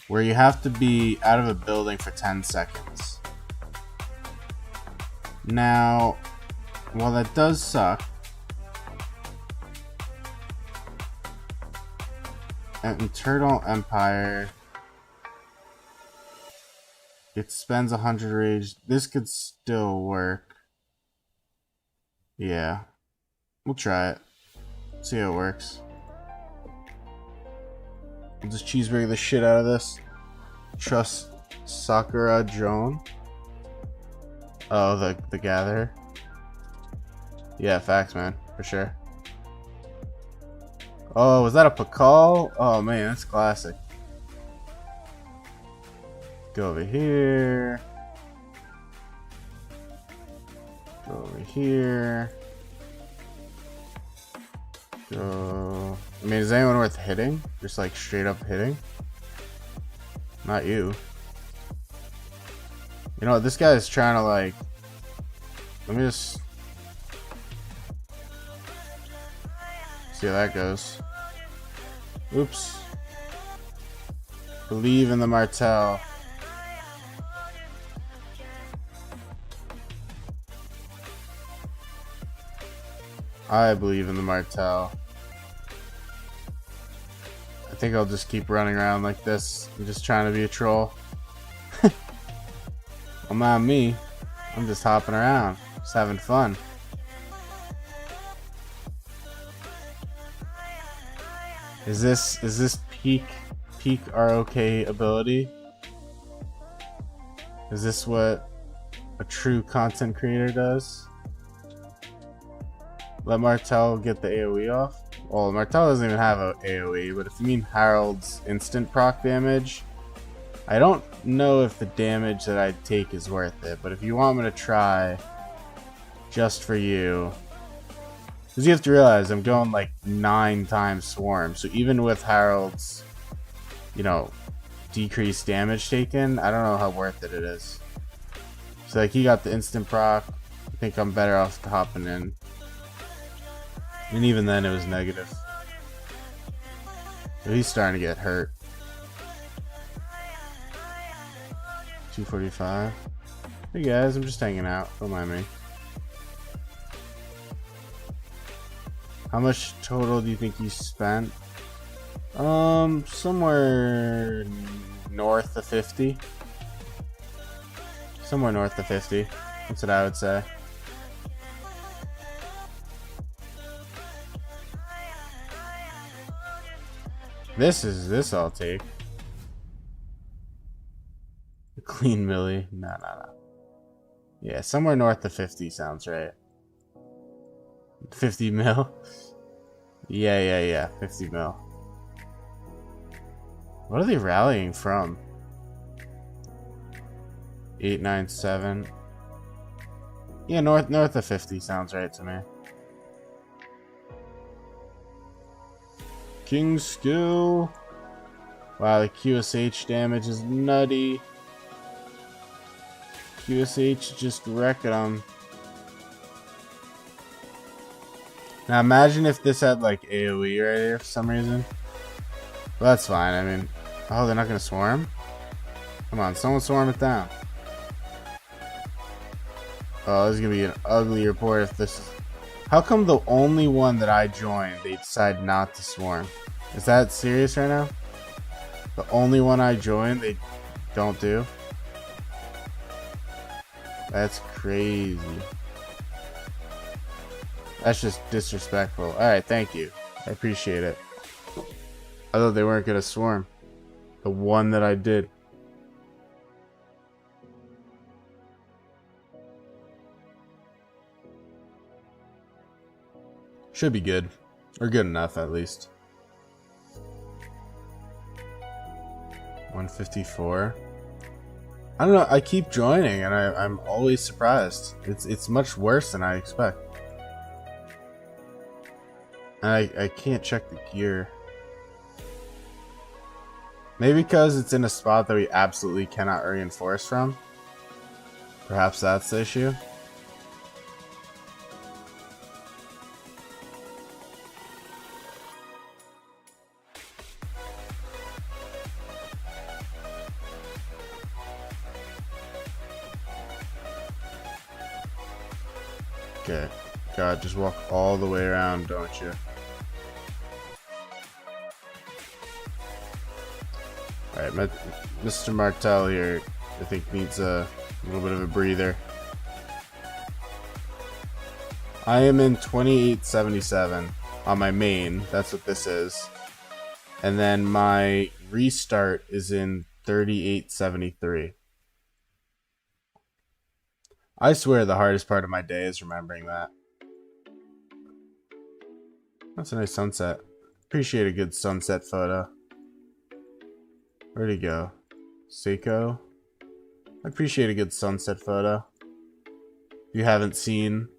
A: where you have to be out of a building for 10 seconds. Now, while that does suck, at Eternal Empire, it spends 100 rage. This could still work. Yeah. We'll try it. See how it works. We'll just cheeseburger the shit out of this. Trust Sakura Joan. Oh, the Gatherer. Yeah, facts, man. For sure. Oh, was that a Pakal? Oh, man, that's classic. Go over here. Go over here. Go... I mean, is anyone worth hitting? Just like straight up hitting? Not you. You know what? This guy is trying to like... Let me just... see how that goes. Oops. Believe in the Martel. I believe in the Martel. I think I'll just keep running around like this. I'm just trying to be a troll. Well, not me. I'm just hopping around. Just having fun. Is this peak ROK ability? Is this what a true content creator does? Let Martel get the AoE off? Well, Martel doesn't even have a AoE, but if you mean Harold's instant proc damage, I don't know if the damage that I'd take is worth it, but if you want me to try, just for you, because you have to realize I'm going like 9 times Swarm, so even with Harold's, you know, decreased damage taken, I don't know how worth it is. So like he got the instant proc, I think I'm better off hopping in. And even then it was negative. So he's starting to get hurt. 245. Hey guys, I'm just hanging out, don't mind me. How much total do you think you spent? Somewhere north of 50. Somewhere north of 50. That's what I would say. This I'll take. Clean Millie. No. Yeah, somewhere north of 50 sounds right. 50 mil? Yeah. 50 mil. What are they rallying from? 897. Yeah, north of 50 sounds right to me. King's Skill. Wow, the QSH damage is nutty. QSH just wrecking them. Now imagine if this had like AoE right here for some reason. Well, that's fine. I mean, oh, they're not gonna swarm? Come on, someone swarm it down. Oh, this is gonna be an ugly report if this is... How come the only one that I joined, they decide not to swarm? Is that serious right now? The only one I joined, they don't do? That's crazy. That's just disrespectful. Alright, thank you. I appreciate it. I thought they weren't gonna swarm. The one that I did. Should be good. Or good enough, at least. 154. I don't know, I keep joining and I'm always surprised. It's much worse than I expect. And I can't check the gear. Maybe because it's in a spot that we absolutely cannot reinforce from. Perhaps that's the issue. Okay. God, just walk all the way around, don't you? Alright, Mr. Martel here, I think, needs a little bit of a breather. I am in 2877 on my main, that's what this is. And then my restart is in 3873. I swear the hardest part of my day is remembering that. That's a nice sunset. Appreciate a good sunset photo. Where'd he go? Seiko? I appreciate a good sunset photo. If you haven't seen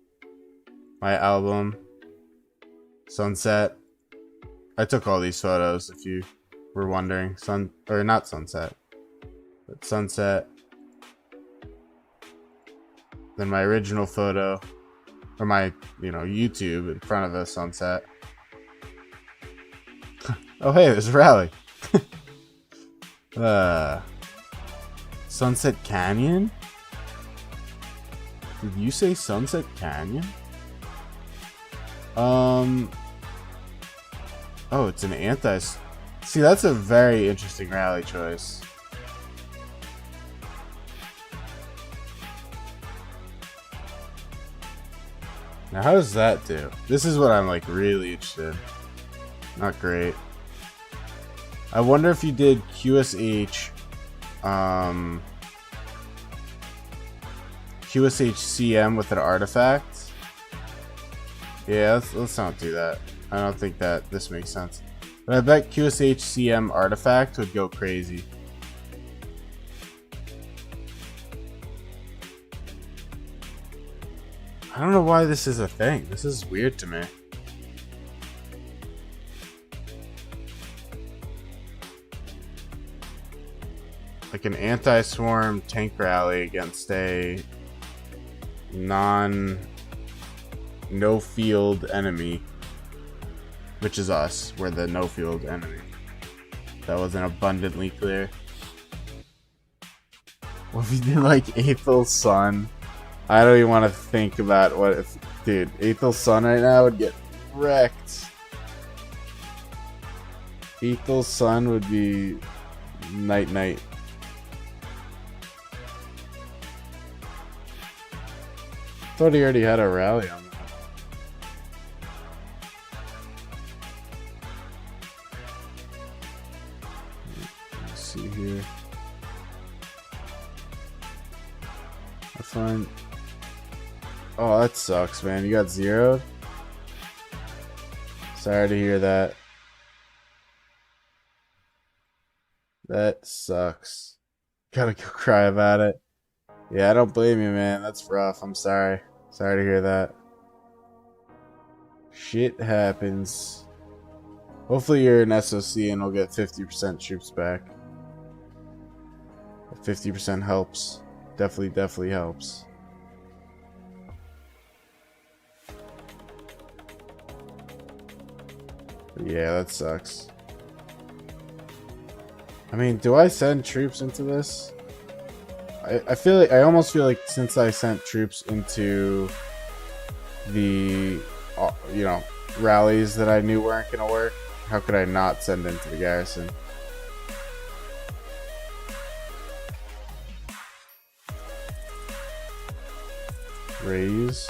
A: my album, Sunset, I took all these photos if you were wondering. Not sunset, but sunset. Then my original photo, or my, YouTube in front of a sunset. Oh hey, there's a rally. Sunset Canyon? Did you say Sunset Canyon? Oh, it's an anti... See, that's a very interesting rally choice. Now, how does that do? This is what I'm, like, really interested in. Not great. I wonder if you did QSH, QSH CM with an artifact. Yeah, let's not do that. I don't think that this makes sense. But I bet QSH CM artifact would go crazy. I don't know why this is a thing. This is weird to me. Like an anti-swarm tank rally against a no field enemy, which is us. We're the no field enemy. That wasn't abundantly clear. What if you did like Aethel's Sun? I don't even want to think about what if, dude, Aethel's Sun right now would get wrecked. Aethel's Sun would be night. Thought he already had a rally on that. Let's see here. I find. Oh, that sucks, man. You got zeroed? Sorry to hear that. That sucks. Gotta go cry about it. Yeah, I don't blame you, man. That's rough. I'm sorry. Sorry to hear that. Shit happens. Hopefully you're an SOC and we'll get 50% troops back. 50% helps. Definitely helps. But yeah, that sucks. I mean, do I send troops into this? I feel like I almost feel like since I sent troops into the rallies that I knew weren't gonna work, how could I not send into the garrison? Raise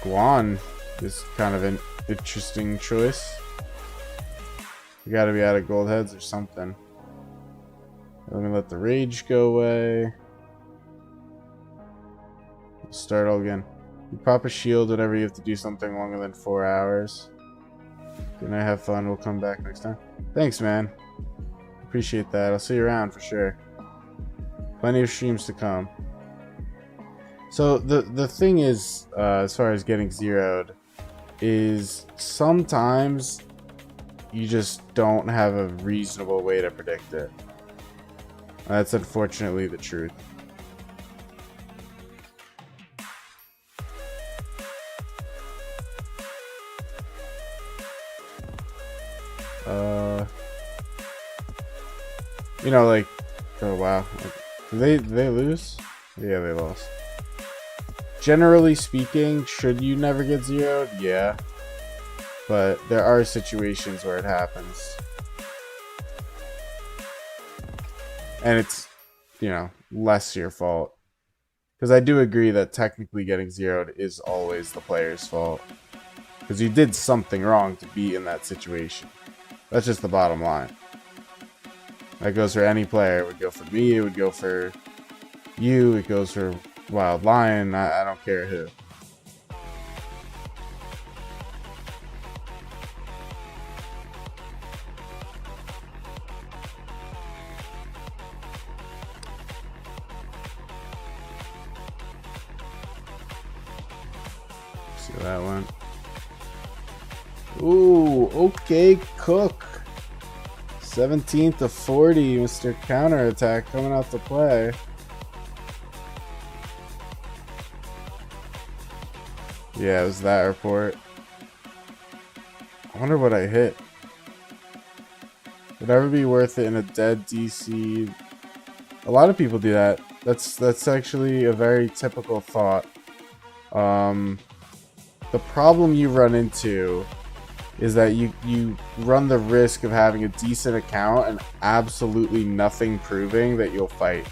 A: Guan is kind of an interesting choice. You gotta be out of gold heads or something. Let me let the rage go away. Start all again. You pop a shield whenever you have to do something longer than 4 hours. Good night, have fun. We'll come back next time. Thanks, man. Appreciate that. I'll see you around for sure. Plenty of streams to come. So the thing is, as far as getting zeroed, is sometimes you just don't have a reasonable way to predict it. That's unfortunately the truth. You know, like, oh wow, did they lose? Yeah, they lost. Generally speaking, should you never get zeroed? Yeah, but there are situations where it happens. And it's, you know, less your fault. Because I do agree that technically getting zeroed is always the player's fault. Because you did something wrong to be in that situation. That's just the bottom line. That goes for any player. It would go for me, it would go for you, it goes for Wild Lion, I don't care who. See how that went. Ooh, okay, Cook. 17 to 40, Mr. Counterattack coming out to play. Yeah, it was that report. I wonder what I hit. Would ever be worth it in a dead DC? A lot of people do that. That's actually a very typical thought. The problem you run into is that you run the risk of having a decent account and absolutely nothing proving that you'll fight.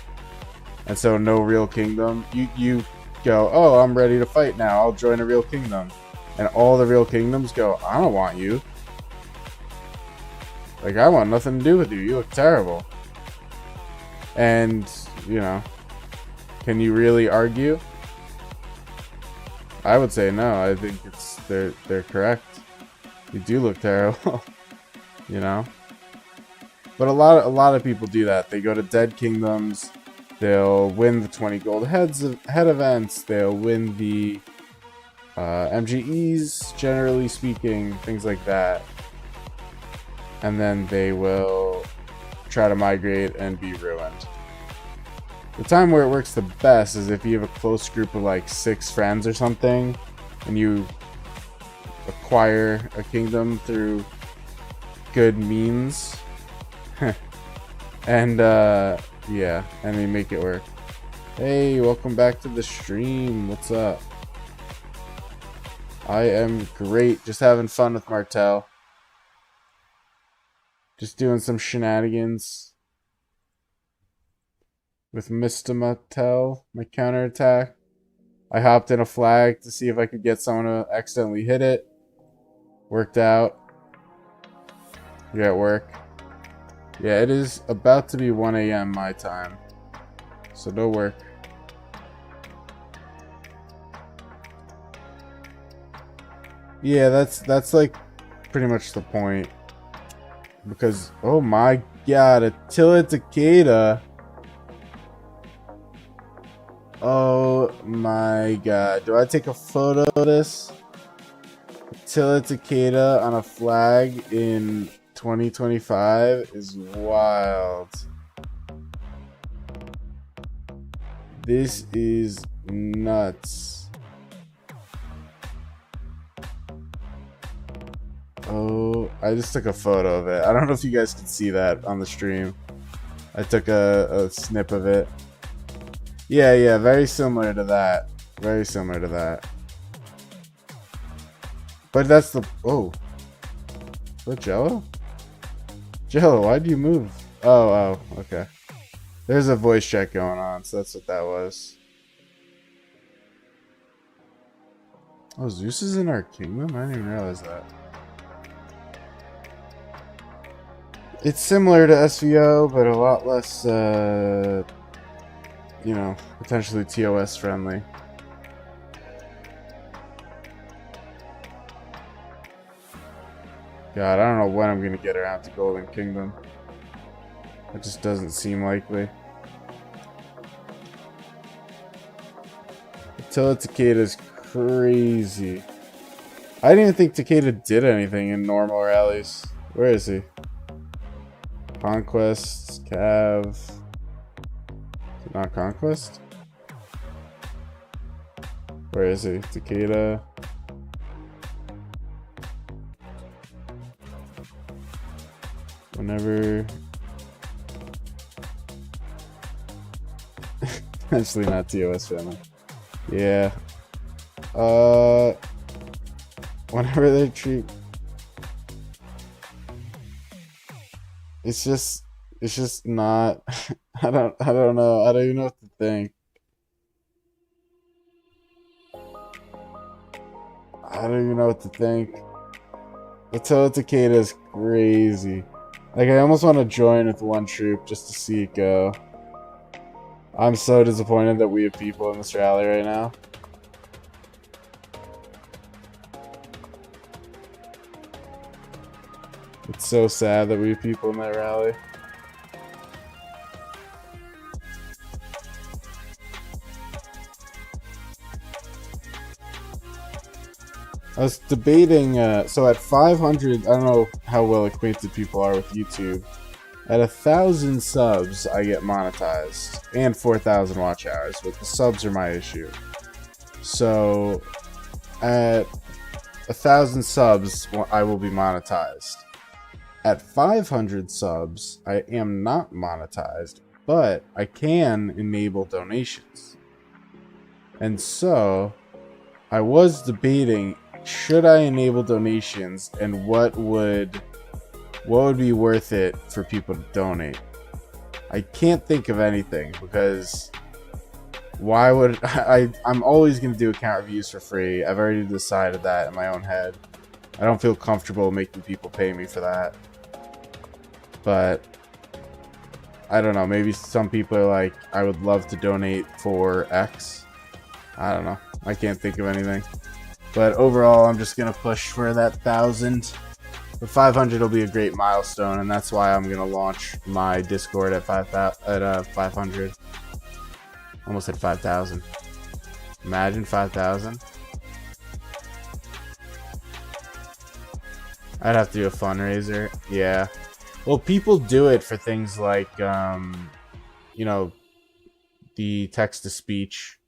A: And so no real kingdom. You go, oh, I'm ready to fight now. I'll join a real kingdom. and all the real kingdoms go, I don't want you. Like, I want nothing to do with you. You look terrible. And, you know, can you really argue? I would say no. I think they're correct. You do look terrible. You know? But a lot of people do that. They go to dead kingdoms. They'll win the 20 gold head events. They'll win the MGEs, generally speaking, things like that. And then they will try to migrate and be ruined. The time where it works the best is if you have a close group of like 6 friends or something, and you acquire a kingdom through good means. And yeah, and we make it work. Hey, welcome back to the stream. What's up? I am great. Just having fun with Martel. Just doing some shenanigans with Mr. Martel, my counterattack. I hopped in a flag to see if I could get someone to accidentally hit it. Worked out. You're at work. Yeah, it is about to be 1 a.m. my time. So no work. Yeah, that's like pretty much the point. Because, oh my god, Attila Takeda. Oh my god. Do I take a photo of this? Attila Takeda on a flag in 2025 is wild. This is nuts. Oh, I just took a photo of it. I don't know if you guys can see that on the stream. I took a snip of it. Yeah, very similar to that. Very similar to that. But that's the... Oh. What, Jello? Jello, why'd you move? Oh, okay. There's a voice check going on, so that's what that was. Oh, Zeus is in our kingdom? I didn't even realize that. It's similar to SVO, but a lot less, you know, potentially TOS friendly. God, I don't know when I'm going to get around to Golden Kingdom. It just doesn't seem likely. Attila Takeda's crazy. I didn't even think Takeda did anything in normal rallies. Where is he? Conquest, Cav. Is it not Conquest? Where is he? Takeda. Whenever. Actually, not TOS family. Yeah. Whenever they treat. It's just not. I don't know. I don't even know what to think. I don't even know what to think. Attila Takeda is crazy. Like, I almost want to join with one troop just to see it go. I'm so disappointed that we have people in this rally right now. It's so sad that we have people in that rally. I was debating, so at 500, I don't know how well acquainted people are with YouTube. At 1,000 subs, I get monetized, and 4,000 watch hours, but the subs are my issue. So, at 1,000 subs, I will be monetized. At 500 subs, I am not monetized, but I can enable donations. And so, I was debating, should I enable donations, and what would be worth it for people to donate? I can't think of anything, because Why would I'm always gonna do account reviews for free. I've already decided that in my own head. I don't feel comfortable making people pay me for that. But I don't know, maybe some people are like, I would love to donate for X. I don't know. I can't think of anything. But overall, I'm just gonna push for that 1,000. The 500 will be a great milestone, and that's why I'm gonna launch my Discord at 500. Almost at 5,000. Imagine 5,000. I'd have to do a fundraiser. Yeah. Well, people do it for things like, you know, the text to speech,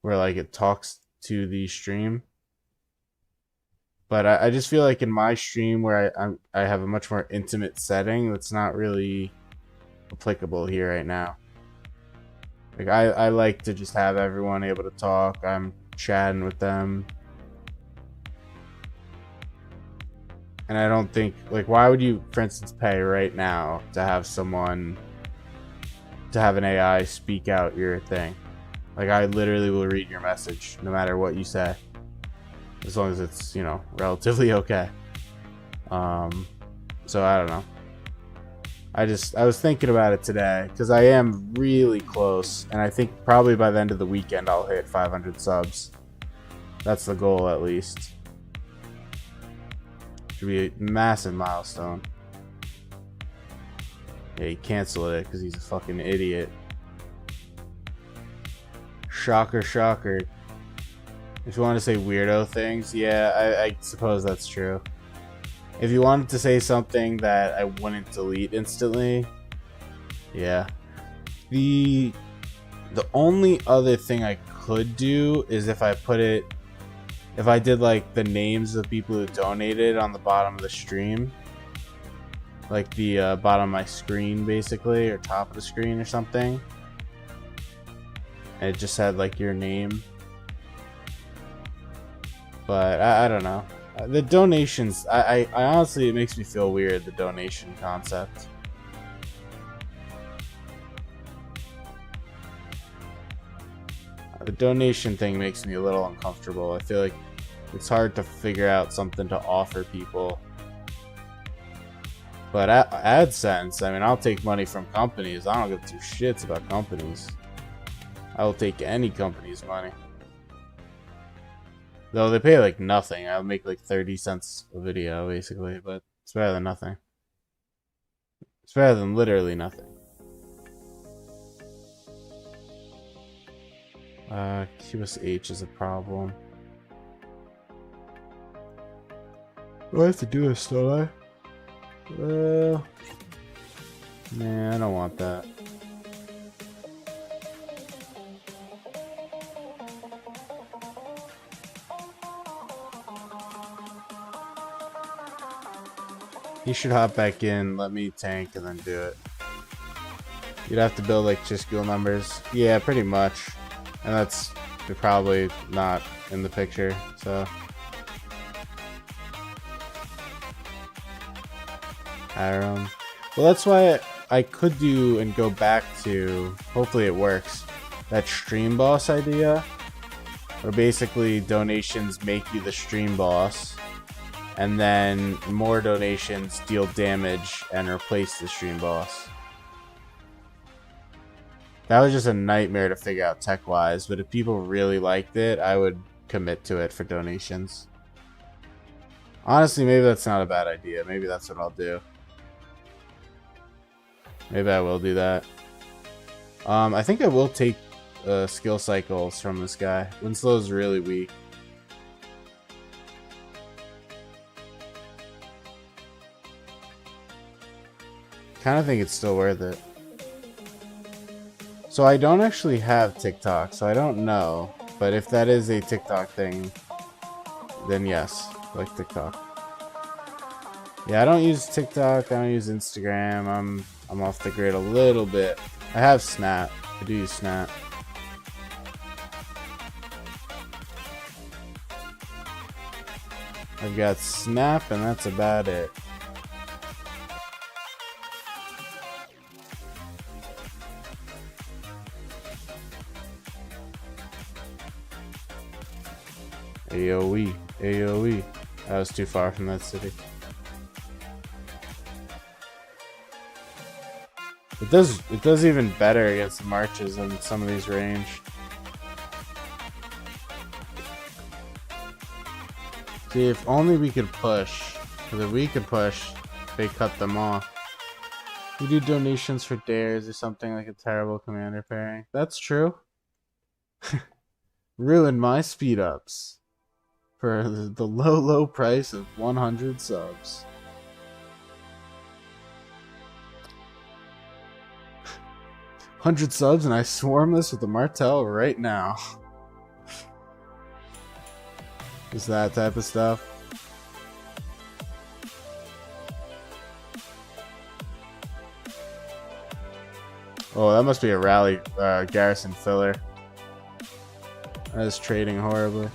A: where like it talks to the stream. But I just feel like in my stream where I have a much more intimate setting, that's not really applicable here right now. Like I like to just have everyone able to talk. I'm chatting with them. And I don't think, like, why would you, for instance, pay right now to have someone, to have an AI speak out your thing? Like, I literally will read your message no matter what you say, as long as it's, you know, relatively okay. So I don't know. I was thinking about it today because I am really close, and I think probably by the end of the weekend I'll hit 500 subs. That's the goal, at least. Should be a massive milestone. Yeah, he canceled it because he's a fucking idiot. Shocker, shocker. If you want to say weirdo things, yeah, I suppose that's true. If you wanted to say something that I wouldn't delete instantly, yeah. The only other thing I could do is if I did like the names of people who donated on the bottom of the stream, like the bottom of my screen basically, or top of the screen or something, and it just had like your name. But I don't know. The donations, I honestly, it makes me feel weird, the donation concept. The donation thing makes me a little uncomfortable. I feel like it's hard to figure out something to offer people. But AdSense, I mean, I'll take money from companies. I don't give two shits about companies. I will take any company's money. Though they pay like nothing. I'll make like 30 cents a video, basically. But it's better than nothing. It's better than literally nothing. QSH is a problem. Do I have to do this, don't I? Nah, I don't want that. You should hop back in, let me tank, and then do it. You'd have to build like Chisco numbers. Yeah, pretty much. And that's probably not in the picture, so. Well, that's why I could do and go back to, hopefully it works, that stream boss idea. Where basically donations make you the stream boss. And then more donations deal damage and replace the stream boss. That was just a nightmare to figure out tech-wise, but if people really liked it, I would commit to it for donations. Honestly, maybe that's not a bad idea. Maybe that's what I'll do. Maybe I will do that. I think I will take skill cycles from this guy. Winslow's really weak. Kind of think it's still worth it. So I don't actually have TikTok, so I don't know. But if that is a TikTok thing, then yes, like TikTok. Yeah, I don't use TikTok. I don't use Instagram. I'm off the grid a little bit. I have Snap. I do use Snap. I've got Snap, and that's about it. AoE. AoE. That was too far from that city. It does even better against the marches than some of these range. See, if only we could push. Because if we could push, they cut them off. We do donations for dares or something like a terrible commander pairing. That's true. Ruined my speed ups for the low price of 100 subs. 100 subs and I swarm this with the Martel right now. Just that type of stuff. Oh, that must be a rally garrison filler. That is trading horribly.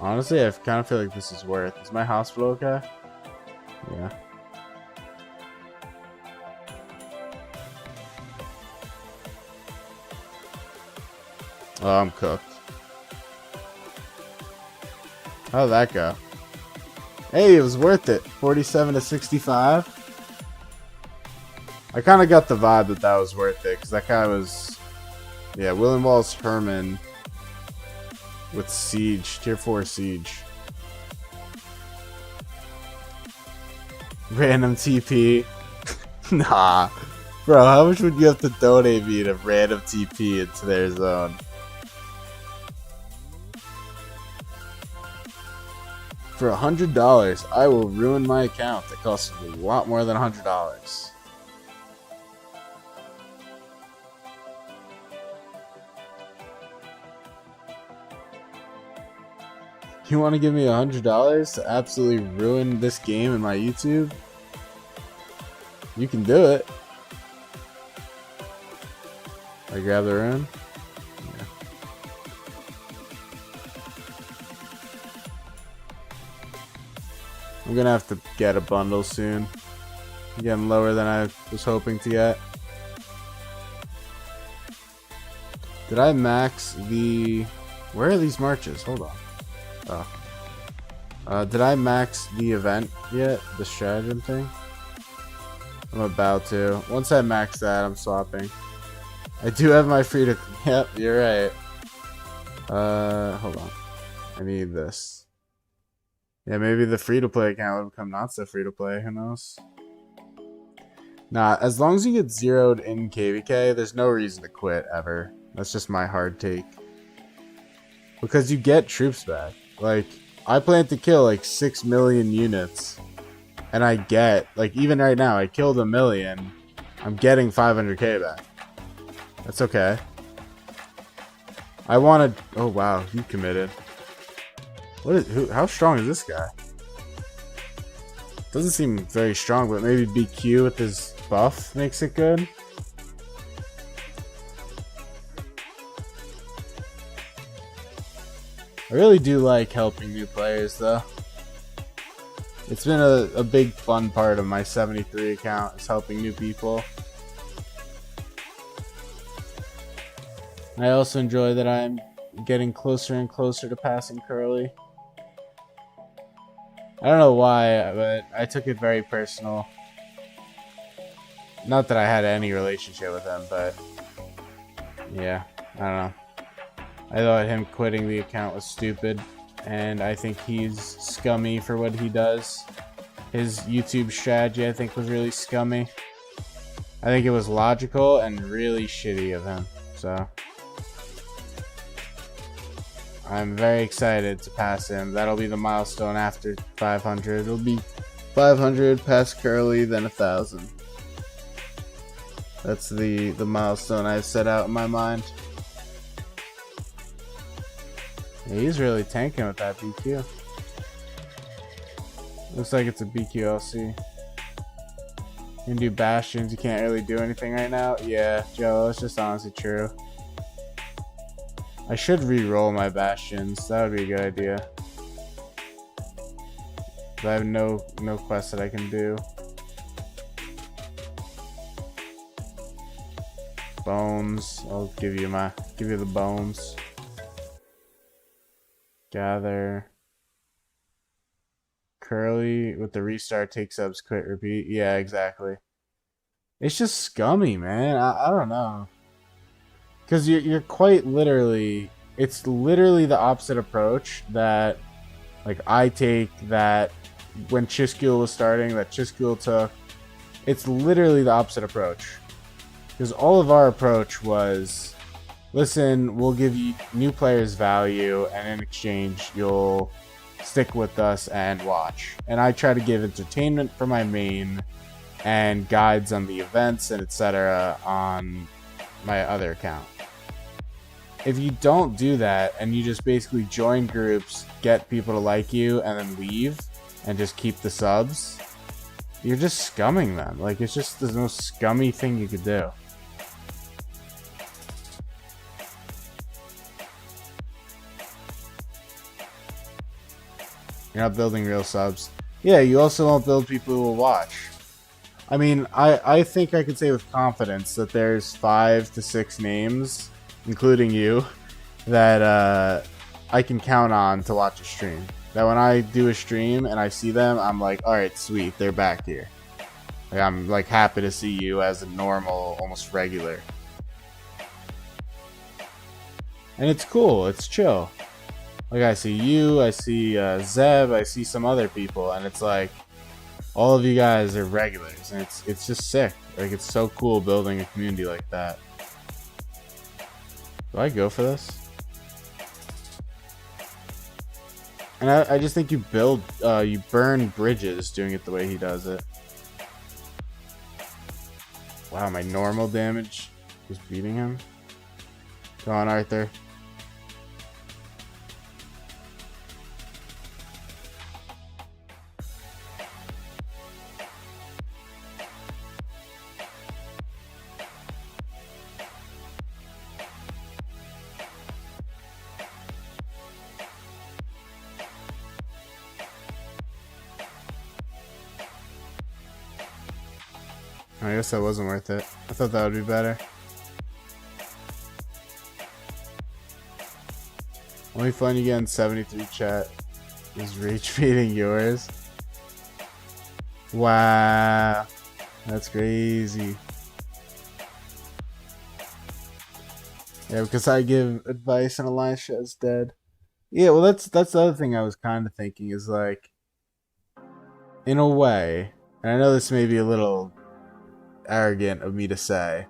A: Honestly, I kind of feel like this is worth. Is my hospital okay? Yeah. Oh, I'm cooked. How'd that go? Hey, it was worth it. 47 to 65. I kind of got the vibe that that was worth it because that guy was, yeah, William Wallace Herman with Siege, Tier 4 Siege. Random TP. Nah. Bro, how much would you have to donate me to random TP into their zone? For $100, I will ruin my account that costs a lot more than $100. You want to give me $100 to absolutely ruin this game in my YouTube? You can do it. I grab the rune. Yeah. I'm gonna have to get a bundle soon. I'm getting lower than I was hoping to get. Did I max the... Where are these marches? Hold on. Oh. Did I max the event yet? The stratagem thing? I'm about to. Once I max that, I'm swapping. I do have my free to... Yep, you're right. Hold on. I need this. Yeah, maybe the free-to-play account will become not so free-to-play. Who knows? Nah, as long as you get zeroed in KVK, there's no reason to quit, ever. That's just my hard take. Because you get troops back. Like, I plan to kill like 6 million units. And I get, like, even right now, I killed 1 million. I'm getting 500k back. That's okay. I wanted... Oh, wow. He committed. What is... Who, how strong is this guy? Doesn't seem very strong, but maybe BQ with his buff makes it good. I really do like helping new players, though. It's been a big fun part of my 73 account, is helping new people. I also enjoy that I'm getting closer and closer to passing Curly. I don't know why, but I took it very personal. Not that I had any relationship with him, but yeah, I don't know. I thought him quitting the account was stupid, and I think he's scummy for what he does. His YouTube strategy, I think, was really scummy. I think it was logical and really shitty of him, so... I'm very excited to pass him. That'll be the milestone after 500. It'll be 500, past Curly, then 1,000. That's the milestone I've set out in my mind. Yeah, he's really tanking with that BQ. Looks like it's a BQLC. You can do bastions. You can't really do anything right now. Yeah, Joe, it's just honestly true. I should re-roll my bastions. That would be a good idea. But I have no quests that I can do. Bones. I'll give you the bones. Gather. Curly with the restart, take subs, quit, repeat. Yeah, exactly. It's just scummy, man. I don't know. Because you're quite literally, it's literally the opposite approach that, like, I take that when Chiskul was starting, that Chiskul took. It's literally the opposite approach. Because all of our approach was, listen, we'll give you new players value, and in exchange, you'll stick with us and watch. And I try to give entertainment for my main and guides on the events and etc. on my other account. If you don't do that and you just basically join groups, get people to like you, and then leave and just keep the subs, you're just scumming them. Like, it's just the most scummy thing you could do. You're not building real subs. Yeah, you also won't build people who will watch. I mean, I think I could say with confidence that there's 5 to 6 names, including you, that I can count on to watch a stream. That when I do a stream and I see them, I'm like, alright, sweet, they're back here. Like, I'm like happy to see you as a normal, almost regular. And it's cool, it's chill. Like, I see you, I see Zeb, I see some other people, and it's like, all of you guys are regulars, and it's just sick. Like, it's so cool building a community like that. Do I go for this? And I just think you burn bridges doing it the way he does it. Wow, my normal damage is beating him. Go on, Arthur. I guess that wasn't worth it. I thought that would be better. Only fun you get in 73 chat is reach beating yours. Wow. That's crazy. Yeah, because I give advice and Elisha is dead. Yeah, well that's the other thing I was kind of thinking is like, in a way, and I know this may be a little arrogant of me to say,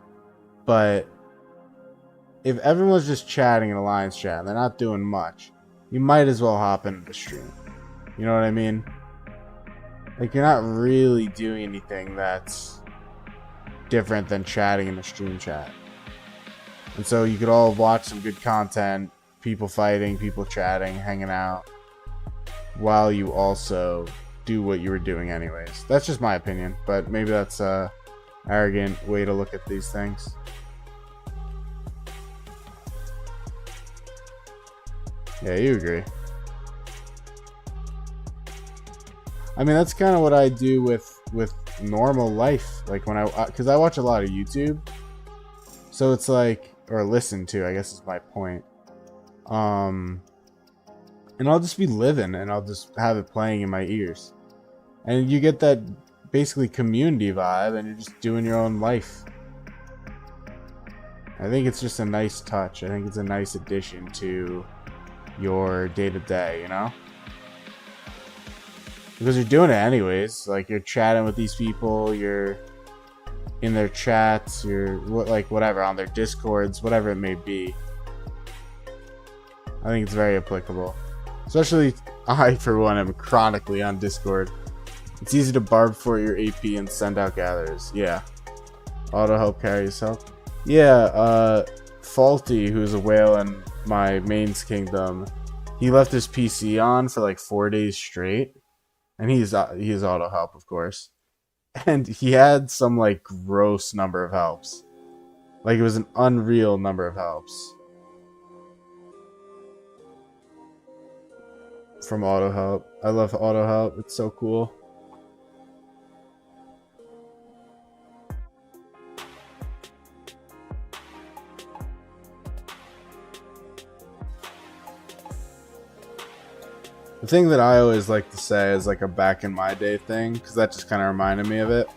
A: but if everyone's just chatting in Alliance chat and they're not doing much, you might as well hop into the stream. You know what I mean? Like, you're not really doing anything that's different than chatting in the stream chat. And so you could all watch some good content, people fighting, people chatting, hanging out, while you also do what you were doing anyways. That's just my opinion, but maybe that's arrogant way to look at these things. Yeah, you agree. I mean, that's kind of what I do with normal life. Like when because I watch a lot of YouTube, so it's like, or listen to, I guess is my point. And I'll just be living, and I'll just have it playing in my ears, and you get that basically community vibe, and you're just doing your own life. I think it's just a nice touch. I think it's a nice addition to your day-to-day, you know? Because you're doing it anyways. Like, you're chatting with these people, you're in their chats, you're like whatever, on their discords, whatever it may be. I think it's very applicable. Especially, I for one am chronically on Discord. It's easy to barb for your AP and send out gatherers. Yeah. Auto help carries help. Yeah, Faulty, who's a whale in my mains kingdom, he left his PC on for like 4 days straight. And he is auto help, of course. And he had some like gross number of helps. Like, it was an unreal number of helps. From auto help. I love auto help. It's so cool. The thing that I always like to say is like a back in my day thing, because that just kind of reminded me of it.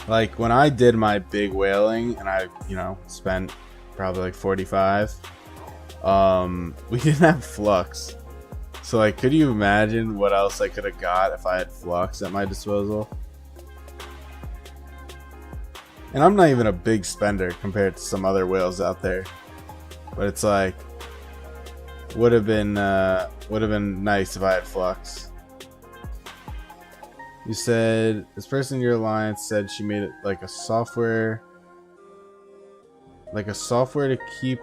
A: Like when I did my big whaling and I, you know, spent probably like 45, we didn't have flux. So like, could you imagine what else I could have got if I had flux at my disposal? And I'm not even a big spender compared to some other whales out there, but it's like would have been nice if I had flux. You said this person in your alliance said she made it like a software to keep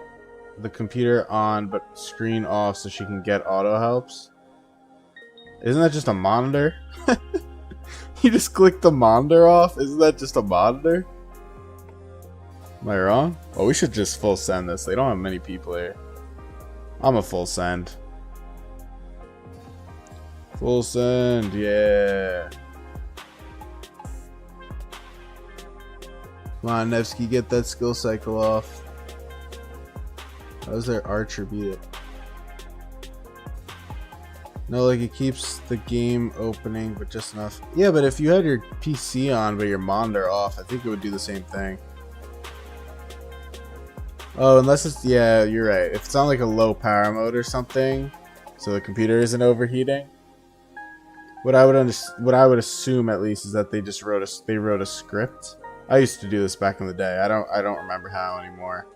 A: the computer on but screen off so she can get auto helps. Isn't that just a monitor? You just click the monitor off? Isn't that just a monitor? Am I wrong? Oh, we should just full send this. They don't have many people here. I'm a full send. Full send, yeah. Come on, Nevsky, get that skill cycle off. How does their archer beat it? No, like it keeps the game opening, but just enough. Yeah, but if you had your PC on but your monitor off, I think it would do the same thing. Oh, unless it's, yeah, you're right. If it's on like a low power mode or something, so the computer isn't overheating. What I would assume at least is that they just wrote a script. I used to do this back in the day. I don't remember how anymore.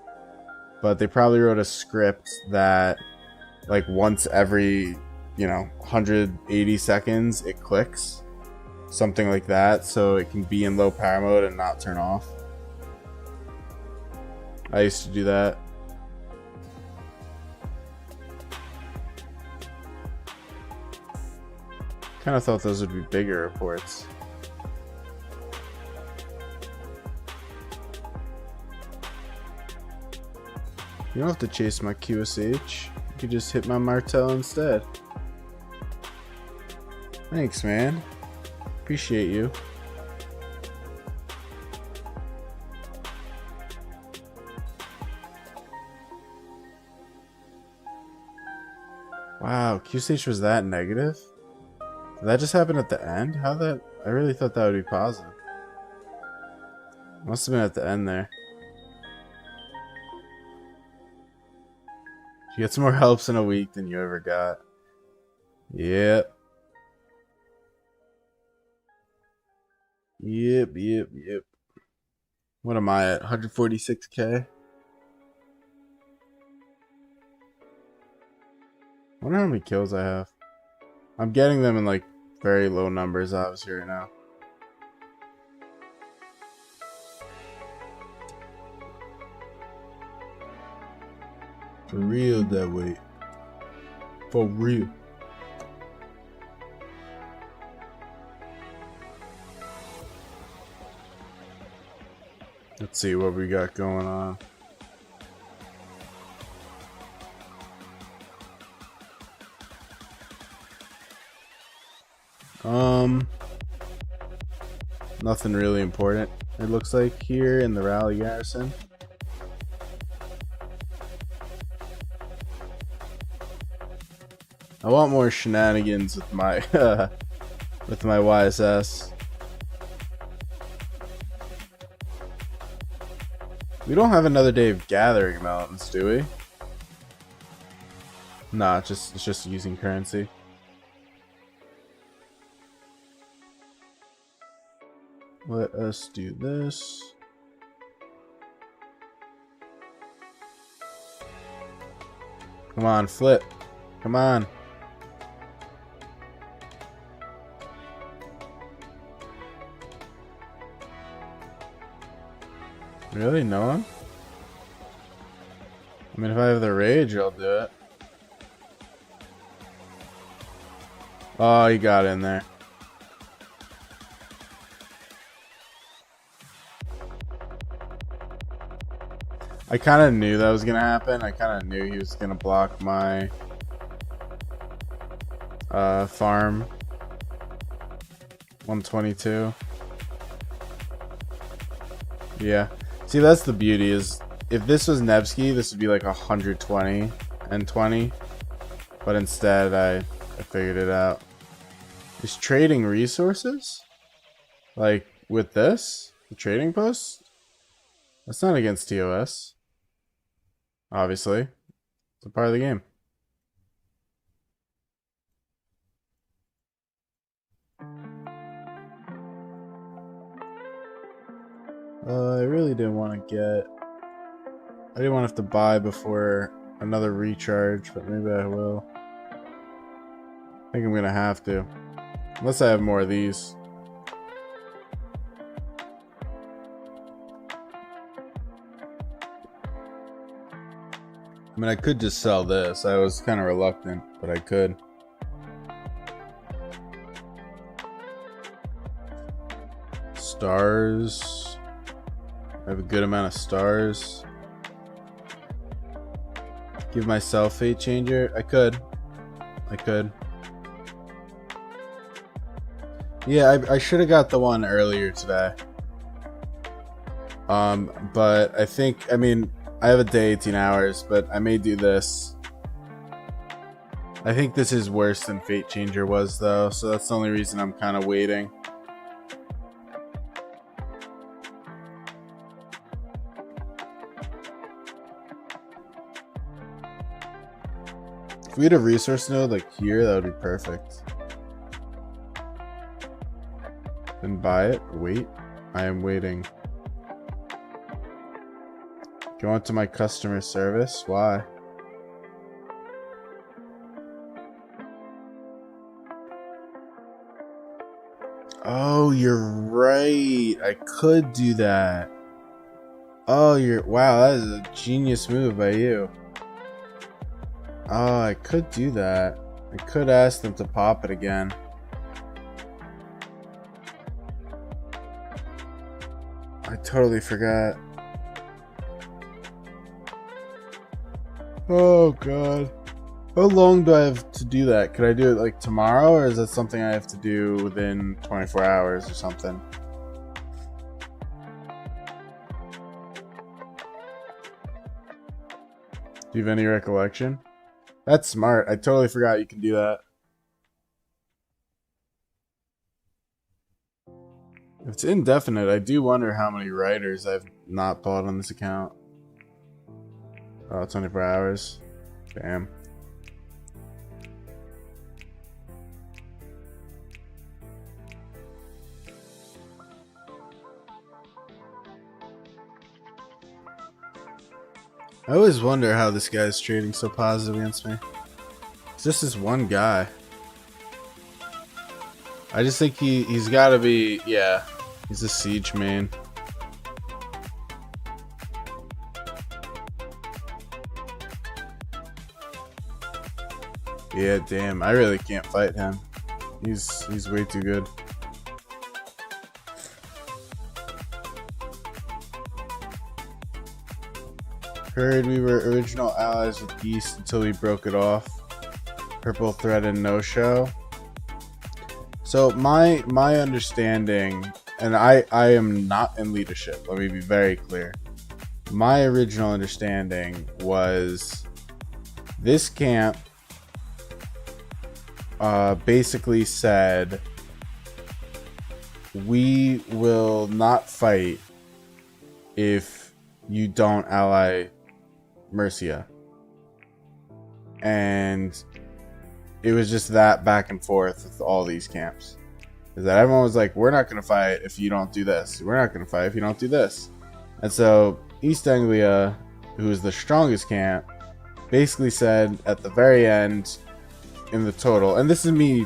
A: But they probably wrote a script that like once every, you know, 180 seconds it clicks. Something like that, so it can be in low power mode and not turn off. I used to do that. Kind of thought those would be bigger reports. You don't have to chase my QSH. You could just hit my Martel instead. Thanks, man. Appreciate you. Wow, QSH was that negative? Did that just happen at the end? How that? I really thought that would be positive. Must have been at the end there. You get some more helps in a week than you ever got. Yep. Yep. What am I at? 146k? I wonder how many kills I have. I'm getting them in like very low numbers obviously right now. For real that way. For real. Let's see what we got going on. Nothing really important, it looks like, here in the Raleigh Garrison. I want more shenanigans with my with my YSS. We don't have another day of gathering mountains, do we? Nah, it's just using currency. Let us do this. Come on, flip. Come on. Really? No one? I mean, if I have the rage, I'll do it. Oh, he got in there. I kind of knew that was going to happen. I kind of knew he was going to block my farm. 122. Yeah. See, that's the beauty, is if this was Nevsky, this would be like 120 and 20. But instead, I figured it out. Is trading resources? Like with this? The trading post? That's not against TOS. Obviously. It's a part of the game. I really didn't want to get... I didn't want to have to buy before another recharge, but maybe I will. I think I'm going to have to. Unless I have more of these. I mean, I could just sell this. I was kind of reluctant, but I could. Stars. I have a good amount of stars. Give myself Fate Changer. I could. Yeah, I should have got the one earlier today. But I think, I mean, I have a day, 18 hours, but I may do this. I think this is worse than Fate Changer was, though, so that's the only reason I'm kind of waiting. If we had a resource node like here, that would be perfect. Then buy it. Wait. I am waiting. Go on to my customer service. Why? Oh, you're right. I could do that. Oh, wow, that is a genius move by you. Oh, I could do that. I could ask them to pop it again. I totally forgot. Oh god. How long do I have to do that? Could I do it like tomorrow, or is that something I have to do within 24 hours or something? Do you have any recollection? That's smart. I totally forgot you can do that. If it's indefinite, I do wonder how many writers I've not bought on this account. Oh, 24 hours. Damn. I always wonder how this guy's trading so positive against me. It's just this one guy. I just think he's gotta be, yeah, he's a siege main. Yeah, damn, I really can't fight him. He's way too good. Heard we were original allies with East until we broke it off. Purple threatened no-show. So my understanding, and I am not in leadership, let me be very clear. My original understanding was this camp basically said we will not fight if you don't ally Mercia. And it was just that back and forth with all these camps. Is that everyone was like, we're not going to fight if you don't do this. We're not going to fight if you don't do this. And so East Anglia, who is the strongest camp, basically said at the very end in the total, and this is me,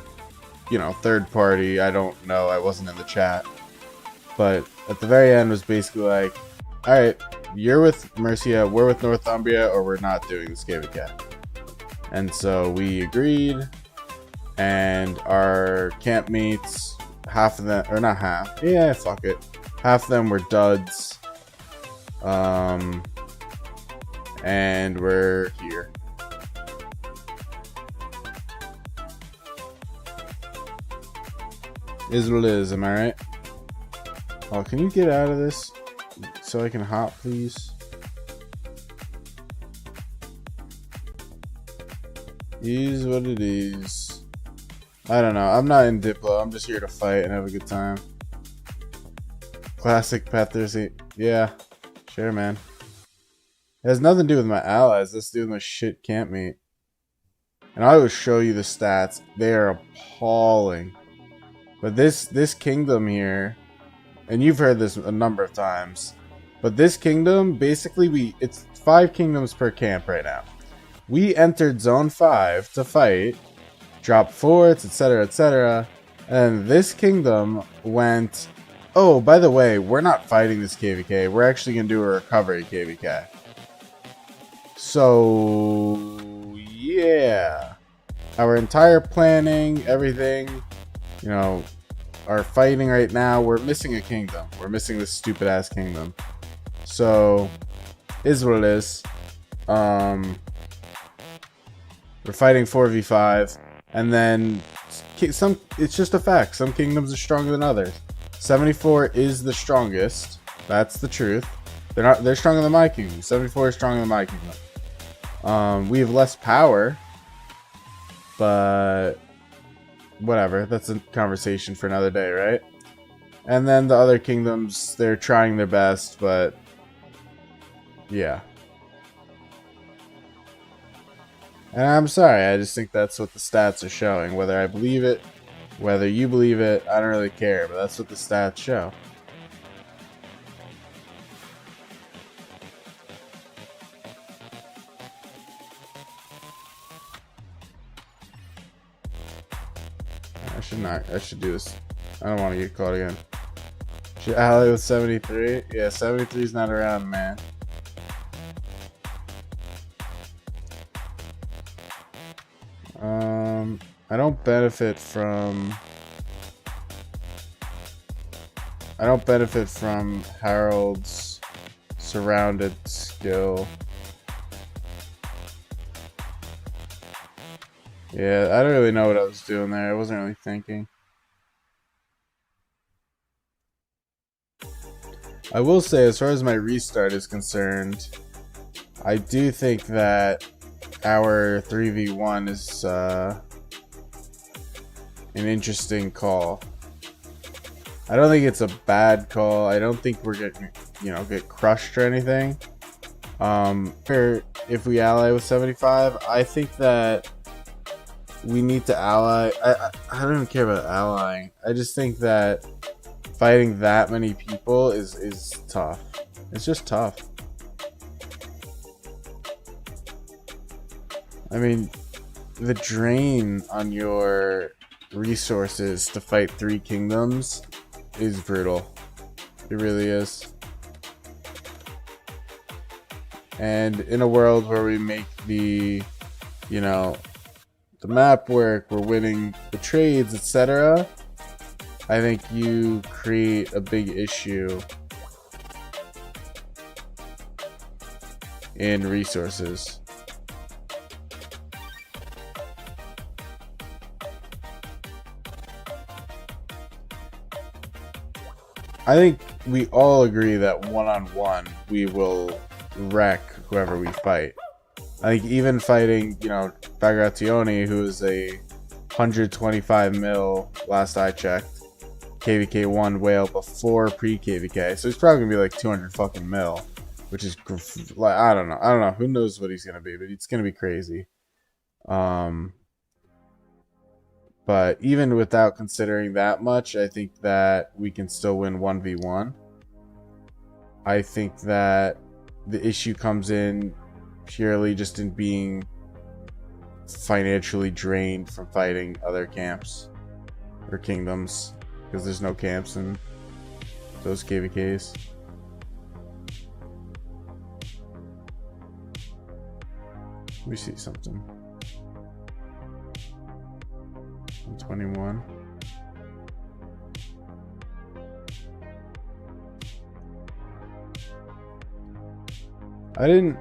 A: you know, third party, I don't know, I wasn't in the chat, but at the very end was basically like, alright, you're with Mercia, we're with Northumbria, or we're not doing this game again. And so we agreed, and our camp mates, half of them, or not half, yeah, fuck it, half of them were duds, and we're here. Is what it is, am I right? Oh, can you get out of this so I can hop, please? Is what it is. I don't know. I'm not in Diplo. I'm just here to fight and have a good time. Classic Pathersi. Yeah. Sure, man. It has nothing to do with my allies. This to do with my shit camp meet. And I will show you the stats. They are appalling. But this kingdom here, and you've heard this a number of times, but this kingdom, basically it's 5 kingdoms per camp right now. We entered zone 5 to fight, dropped forts, etc, etc, and this kingdom went, oh, by the way, we're not fighting this KVK, we're actually going to do a recovery KVK. So, yeah. Our entire planning, everything, you know, our fighting right now, we're missing a kingdom. We're missing this stupid ass kingdom. So, is what it is. We're fighting 4v5, and then it's just a fact. Some kingdoms are stronger than others. 74 is the strongest. That's the truth. They're stronger than my kingdom. 74 is stronger than my kingdom. We have less power, but whatever. That's a conversation for another day, right? And then the other kingdoms, they're trying their best, but yeah. And I'm sorry, I just think that's what the stats are showing. Whether I believe it, whether you believe it, I don't really care, but that's what the stats show. I should do this. I don't want to get caught again. Should ally with 73? Yeah, 73 is not around, man. I don't benefit from Harold's surrounded skill. Yeah, I don't really know what I was doing there. I wasn't really thinking. I will say, as far as my restart is concerned, I do think that our 3v1 is an interesting call. I don't think it's a bad call. I don't think we're getting, get crushed or anything. If we ally with 75, I think that we need to ally. I don't even care about allying. I just think that fighting that many people is tough. It's just tough. I mean, the drain on your resources to fight 3 kingdoms is brutal. It really is. And in a world where we make the map work, we're winning the trades, etc., I think you create a big issue in resources. I think we all agree that one-on-one we will wreck whoever we fight. I think even fighting, Bagration, who is a 125 mil last I checked, KVK1 whale before pre-KVK, so he's probably gonna be like 200 fucking mil, which is like I don't know. Who knows what he's gonna be, but it's gonna be crazy. But even without considering that much, I think that we can still win 1v1. I think that the issue comes in purely just in being financially drained from fighting other camps or kingdoms, because there's no camps in those KVKs. Let me see something. 21.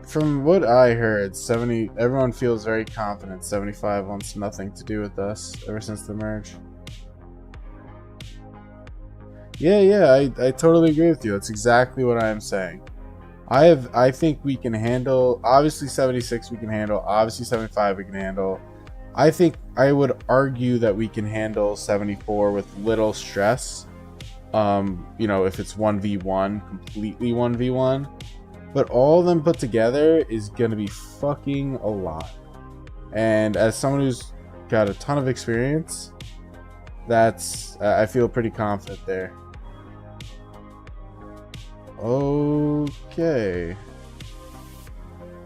A: From what I heard, 70, everyone feels very confident. 75 wants nothing to do with us ever since the merge. Yeah, I totally agree with you. That's exactly what I am saying. I think we can handle, obviously 76 we can handle, obviously 75 we can handle. I think I would argue that we can handle 74 with little stress. You know, if it's 1v1, completely 1v1. But all of them put together is going to be fucking a lot. And as someone who's got a ton of experience, I feel pretty confident there. Okay.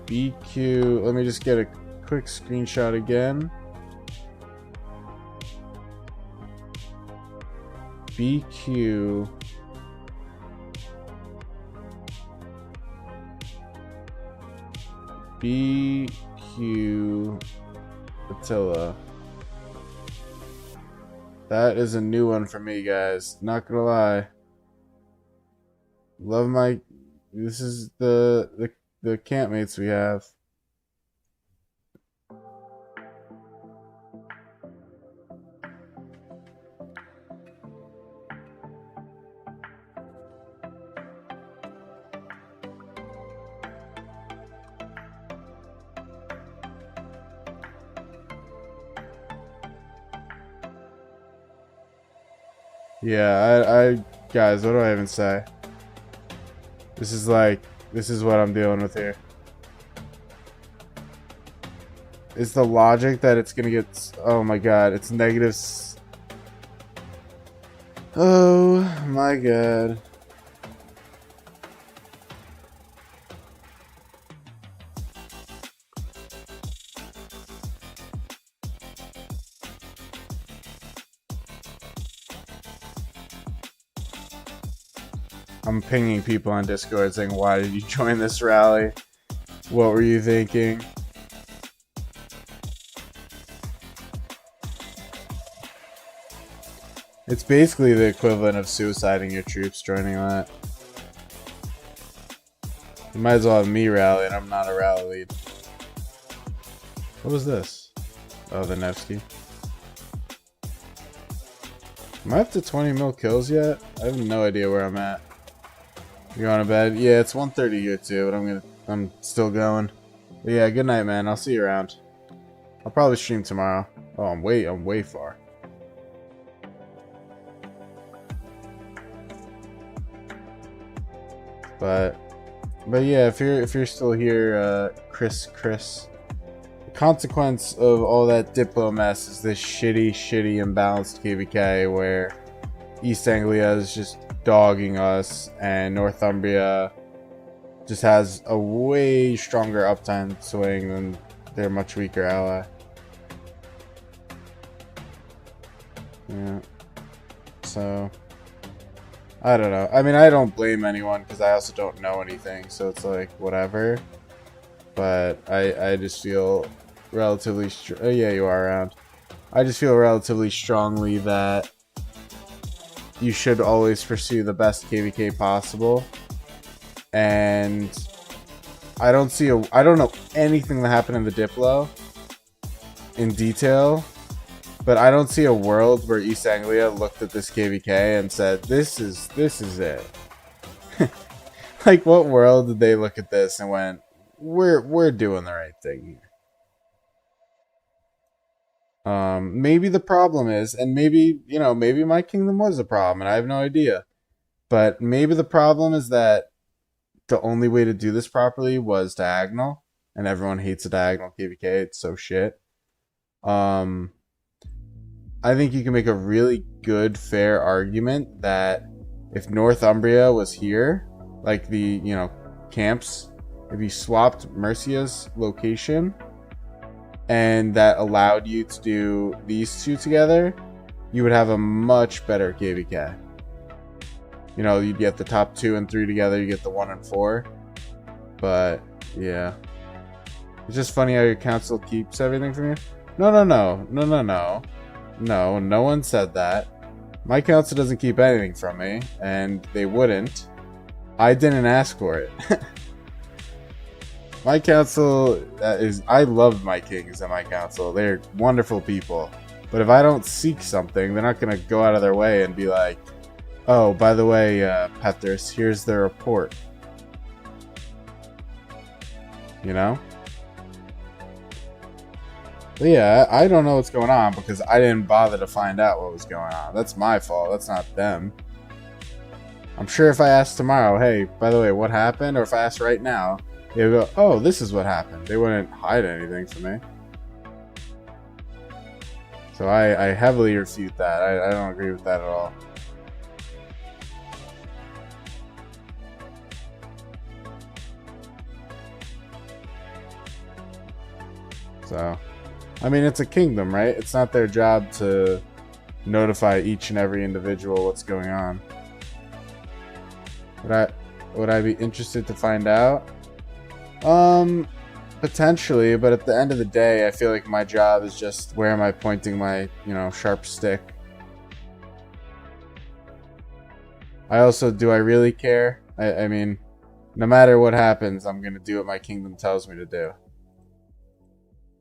A: BQ, let me just get a quick screenshot again. BQ. BQ Attila. That is a new one for me, guys. Not gonna lie. Love my. This is the campmates we have. Yeah, I guys, what do I even say? This is what I'm dealing with here. Is the logic that it's gonna get, oh my god, it's negative. Oh my god. I'm pinging people on Discord saying, why did you join this rally? What were you thinking? It's basically the equivalent of suiciding your troops joining that. You might as well have me rally, and I'm not a rally lead. What was this? Oh, the Nevsky. Am I up to 20 mil kills yet? I have no idea where I'm at. You going to bed? Yeah, it's 1:30 here too, but I'm still going. But yeah, good night, man. I'll see you around. I'll probably stream tomorrow. Oh, I'm way far. But yeah, if you're still here, Chris, the consequence of all that Diplo mess is this shitty, imbalanced KVK where East Anglia is just dogging us, and Northumbria just has a way stronger uptime swing than their much weaker ally. Yeah. So, I don't know. I mean, I don't blame anyone because I also don't know anything, so it's like, whatever. But I just feel relatively... Oh, yeah, you are around. I just feel relatively strongly that you should always pursue the best KVK possible. And I don't know anything that happened in the Diplo in detail, but I don't see a world where East Anglia looked at this KVK and said, this is it. Like, what world did they look at this and went, we're doing the right thing here? Maybe the problem is, and maybe, you know, maybe my kingdom was a problem, and I have no idea. But maybe the problem is that the only way to do this properly was diagonal, and everyone hates a diagonal KVK. It's so shit. I think you can make a really good, fair argument that if Northumbria was here, like the, you know, camps, if you swapped Mercia's location, and that allowed you to do these two together, you would have a much better KVK. You know, you'd get the top 2 and 3 together, you get the 1 and 4. But, yeah. It's just funny how your council keeps everything from you. No, no one said that. My council doesn't keep anything from me, and they wouldn't. I didn't ask for it. My council I love my kings and my council. They're wonderful people. But if I don't seek something, they're not going to go out of their way and be like, oh, by the way, Petrus, here's the report. You know? But yeah, I don't know what's going on because I didn't bother to find out what was going on. That's my fault. That's not them. I'm sure if I asked tomorrow, hey, by the way, what happened? Or if I asked right now, they would go, oh, this is what happened. They wouldn't hide anything from me. So I heavily refute that. I don't agree with that at all. So, I mean, it's a kingdom, right? It's not their job to notify each and every individual what's going on. Would I be interested to find out? Potentially, but at the end of the day, I feel like my job is just where am I pointing my, sharp stick. Do I really care? I mean, no matter what happens, I'm gonna do what my kingdom tells me to do.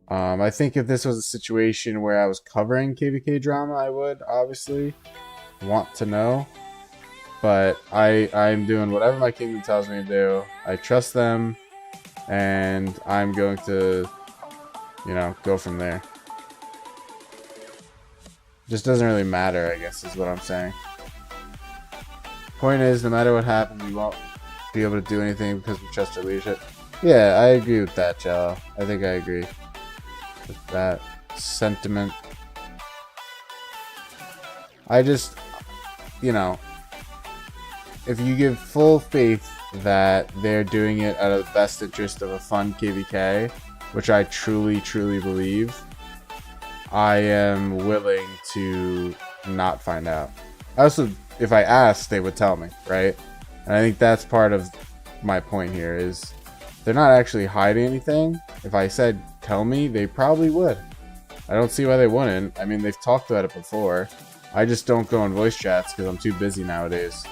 A: I think if this was a situation where I was covering KVK drama, I would obviously want to know. But I'm doing whatever my kingdom tells me to do. I trust them, and I'm going to, go from there. Just doesn't really matter, I guess, is what I'm saying. Point is, no matter what happens, we won't be able to do anything because we trust our leadership. Yeah, I agree with that, Jello. I think I agree with that sentiment. I just, if you give full faith that they're doing it out of the best interest of a fun KVK, which I truly, truly believe, I am willing to not find out. Also, if I asked, they would tell me, right? And I think that's part of my point here is they're not actually hiding anything. If I said, tell me, they probably would. I don't see why they wouldn't. I mean, they've talked about it before. I just don't go in voice chats because I'm too busy nowadays.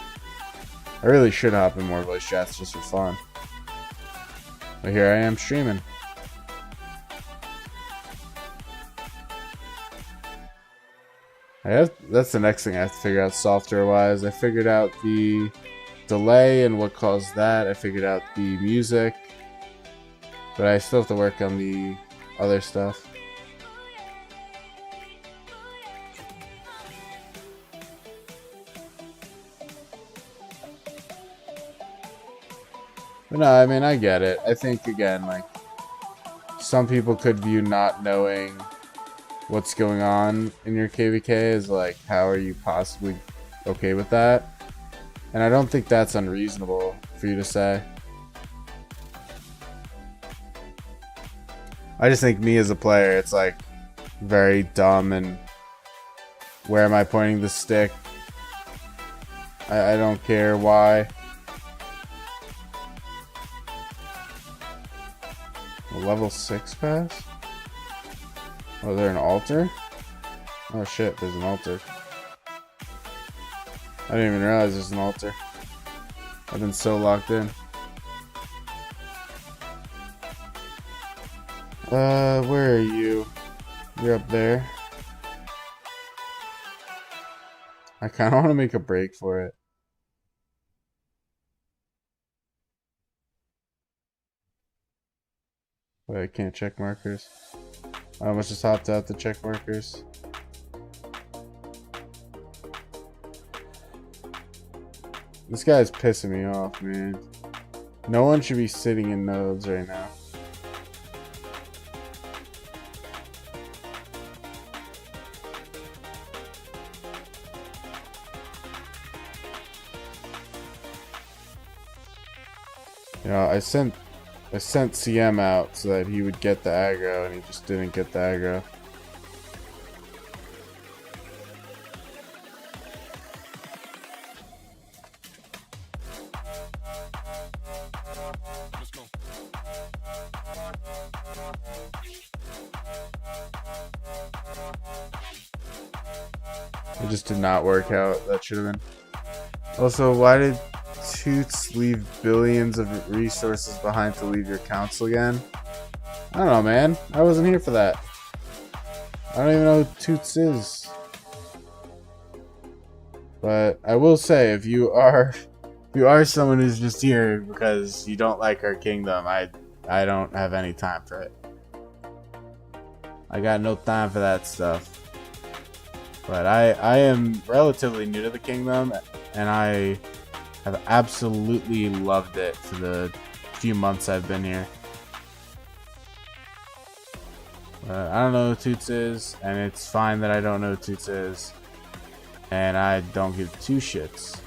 A: I really should hop in more voice chats just for fun. But here I am streaming. That's the next thing I have to figure out software-wise. I figured out the delay and what caused that. I figured out the music. But I still have to work on the other stuff. But no, I mean, I get it. I think, again, like, some people could view not knowing what's going on in your KVK as, like, how are you possibly okay with that? And I don't think that's unreasonable for you to say. I just think me as a player, it's, like, very dumb and where am I pointing the stick? I don't care why. A level 6 pass? Oh, is there an altar? Oh shit, there's an altar. I didn't even realize there's an altar. I've been so locked in. Where are you? You're up there. I kinda wanna make a break for it. Wait, I can't check markers. I almost just hopped out to check markers. This guy's pissing me off, man. No one should be sitting in nodes right now. I sent CM out so that he would get the aggro, and he just didn't get the aggro. It just did not work out. That should have been. Also, why did Toots leave billions of resources behind to leave your council again? I don't know, man. I wasn't here for that. I don't even know who Toots is. But I will say, if you are someone who's just here because you don't like our kingdom, I don't have any time for it. I got no time for that stuff. But I am relatively new to the kingdom, and I have absolutely loved it for the few months I've been here. I don't know who Toots is, and it's fine that I don't know who Toots is. And I don't give two shits.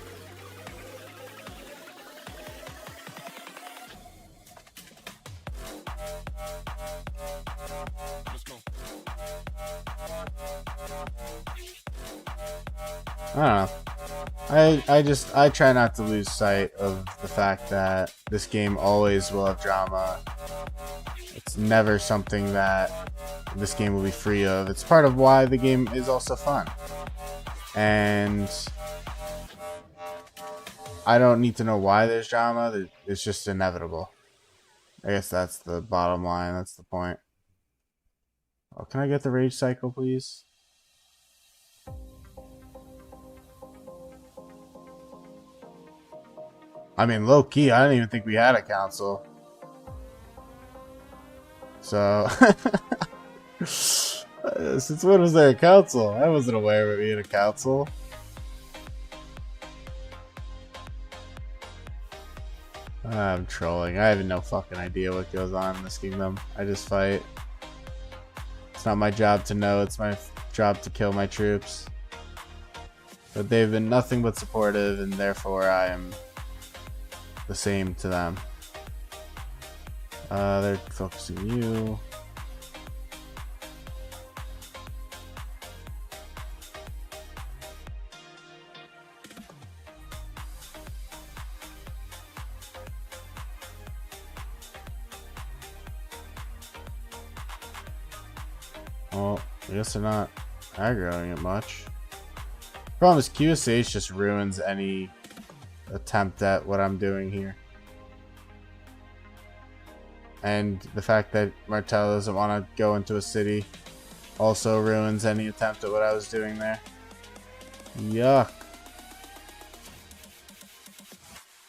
A: I don't know. I try not to lose sight of the fact that this game always will have drama. It's never something that this game will be free of. It's part of why the game is also fun. And I don't need to know why there's drama. It's just inevitable. I guess that's the bottom line. That's the point. Oh, can I get the rage cycle, please? I mean, low key, I didn't even think we had a council. So, since when was there a council? I wasn't aware of it being a council. I'm trolling. I have no fucking idea what goes on in this kingdom. I just fight. It's not my job to know. It's my job to kill my troops. But they've been nothing but supportive, and therefore I am the same to them. They're focusing you. Well, I guess they're not aggroing it much. Problem is QSH just ruins any attempt at what I'm doing here. And the fact that Martello doesn't want to go into a city also ruins any attempt at what I was doing there. Yuck.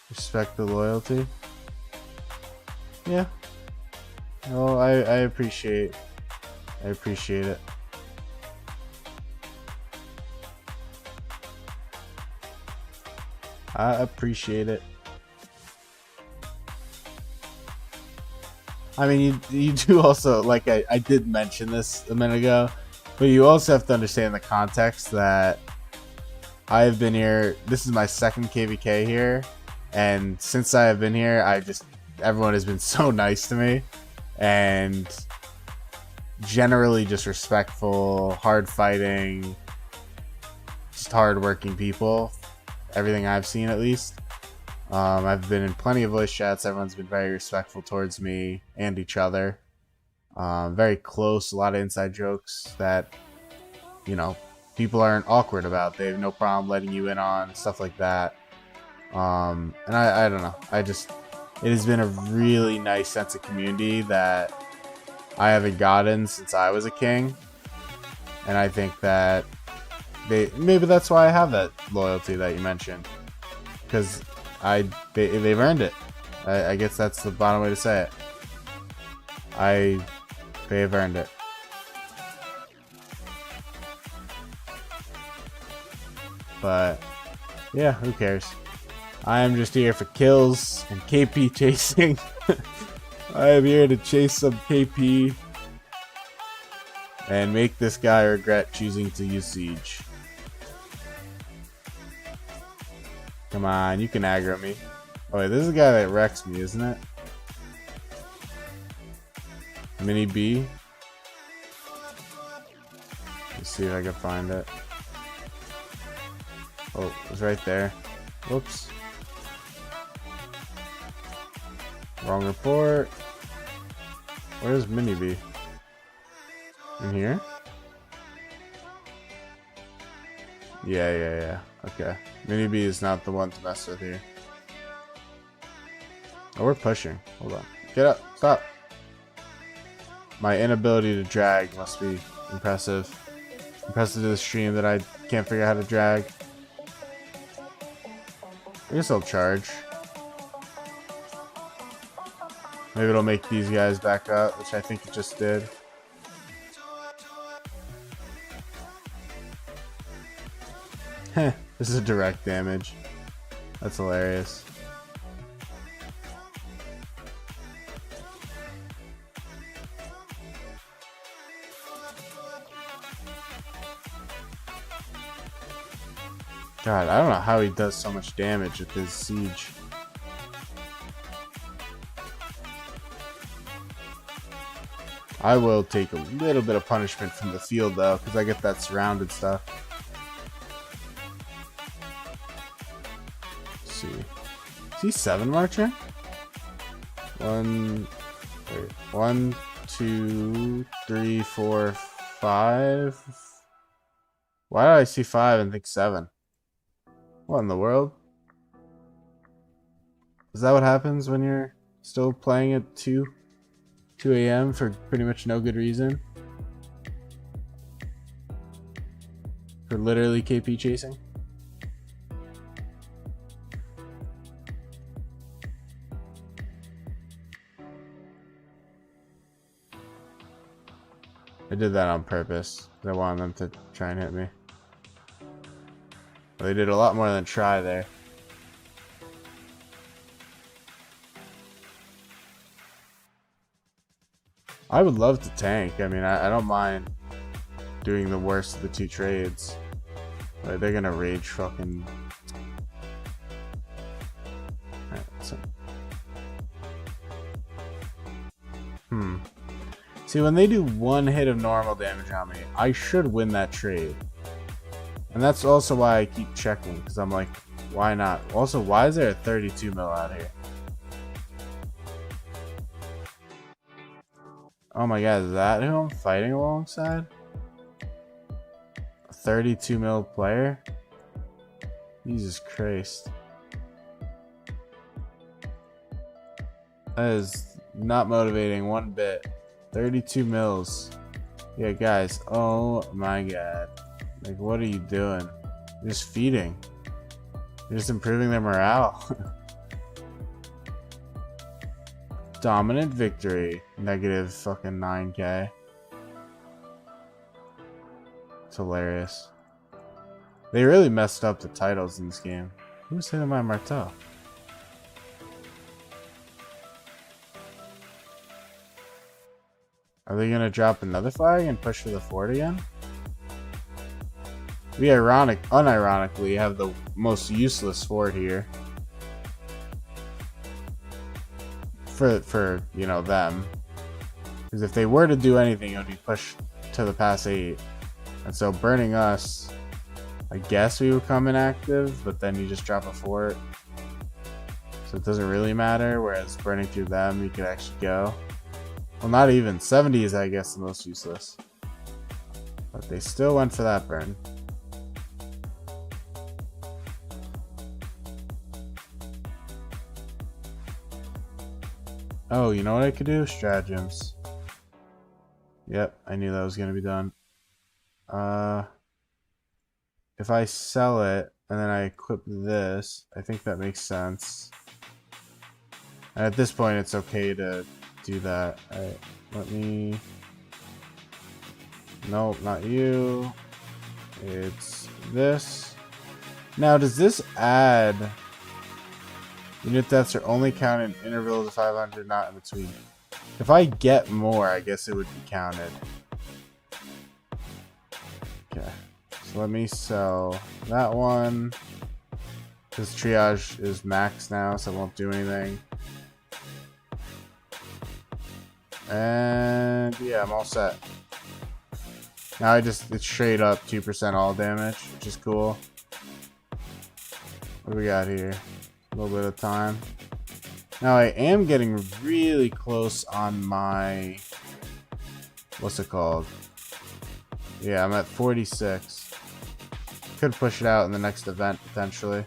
A: Respect the loyalty. Yeah. Well, I appreciate it. I appreciate it. I mean, you do also, like I did mention this a minute ago, but you also have to understand the context that I've been here. This is my second KVK here, and since I have been here, everyone has been so nice to me, and generally just respectful, hard fighting, just hard working people. Everything I've seen, at least. I've been in plenty of voice chats. Everyone's been very respectful towards me and each other. Very close. A lot of inside jokes that, you know, people aren't awkward about. They have no problem letting you in on, stuff like that. And I don't know. It has been a really nice sense of community that I haven't gotten since I was a king. And I think that maybe that's why I have that loyalty that you mentioned, because they've earned it. I guess that's the bottom way to say it. They've earned it. But yeah, who cares? I am just here for kills and KP chasing. I am here to chase some KP and make this guy regret choosing to use Siege. Come on, you can aggro me. Oh wait, this is the guy that wrecks me, isn't it? Mini B. Let's see if I can find it. Oh, it was right there. Whoops. Wrong report. Where's Mini B? In here? Yeah. Okay. Mini B is not the one to mess with here. Oh, we're pushing. Hold on. Get up. Stop. My inability to drag must be impressive. Impressive to the stream that I can't figure out how to drag. I guess I'll charge. Maybe it'll make these guys back up, which I think it just did. This is a direct damage. That's hilarious. God, I don't know how he does so much damage with his siege. I will take a little bit of punishment from the field though, because I get that surrounded stuff. Let's see. Is he 7 marcher? 1, 2, 3, 4, 5. Why did I see 5 and think 7? What in the world? Is that what happens when you're still playing at 2 a.m. for pretty much no good reason? For literally KP chasing? I did that on purpose. I wanted them to try and hit me. They did a lot more than try there. I would love to tank. I mean, I don't mind doing the worst of the 2 trades. But they're gonna rage fucking... Alright, so... See, when they do 1 hit of normal damage on me, I should win that trade. And that's also why I keep checking, because I'm like, why not? Also, why is there a 32 mil out here? Oh my god, is that who I'm fighting alongside? A 32 mil player? Jesus Christ. That is not motivating one bit. 32 mils. Yeah, guys. Oh my god. Like, what are you doing? You're just feeding. You're just improving their morale. Dominant victory. Negative fucking 9k. It's hilarious. They really messed up the titles in this game. Who's hitting my marteau? Are they gonna drop another flag and push for the fort again? We unironically have the most useless fort here. For you know, them. Because if they were to do anything, it would be pushed to the pass 8. And so burning us, I guess we would come inactive, but then you just drop a fort. So it doesn't really matter, whereas burning through them, you could actually go. Well, not even. 70 is, I guess, the most useless. But they still went for that burn. Oh, you know what I could do? Stratagems. Yep, I knew that was going to be done. If I sell it, and then I equip this, I think that makes sense. And at this point, it's okay to do that. Alright, let me... Nope, not you. It's this. Now, does this add... Unit deaths are only counted in intervals of 500, not in between. If I get more, I guess it would be counted. Okay. So let me sell that one. This triage is max now, so it won't do anything. And yeah, I'm all set. Now it's straight up 2% all damage, which is cool. What do we got here? A little bit of time. Now I am getting really close on my... What's it called? Yeah, I'm at 46. Could push it out in the next event, potentially.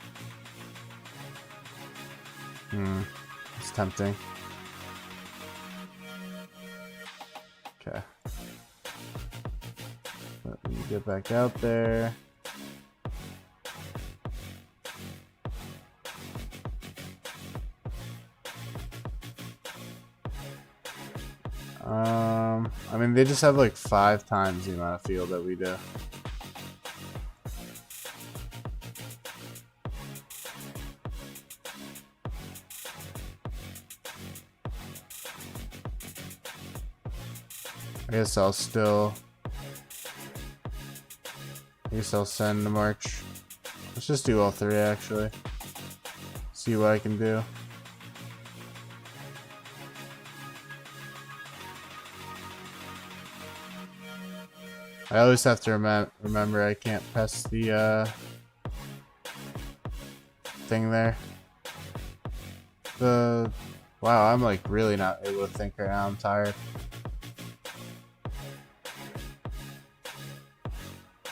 A: It's tempting. Okay. Let me get back out there. I mean, they just have like 5 times the amount of field that we do. guess I'll still... I guess I'll send the march. Let's just do all three, actually. See what I can do. I always have to remember I can't press the thing there. Wow, I'm like really not able to think right now. I'm tired.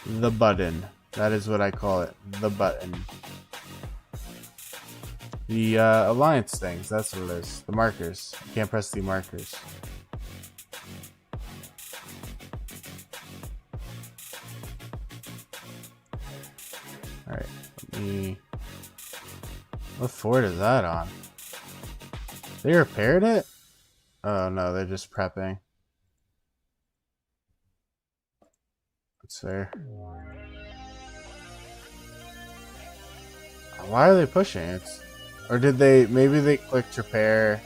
A: The button. That is what I call it. The button. The alliance things. That's what it is. The markers. You can't press the markers. Alright. Let me... What fort is that on? They repaired it? Oh no, they're just prepping. That's fair. Why are they pushing it? Or did they... Maybe they clicked repair,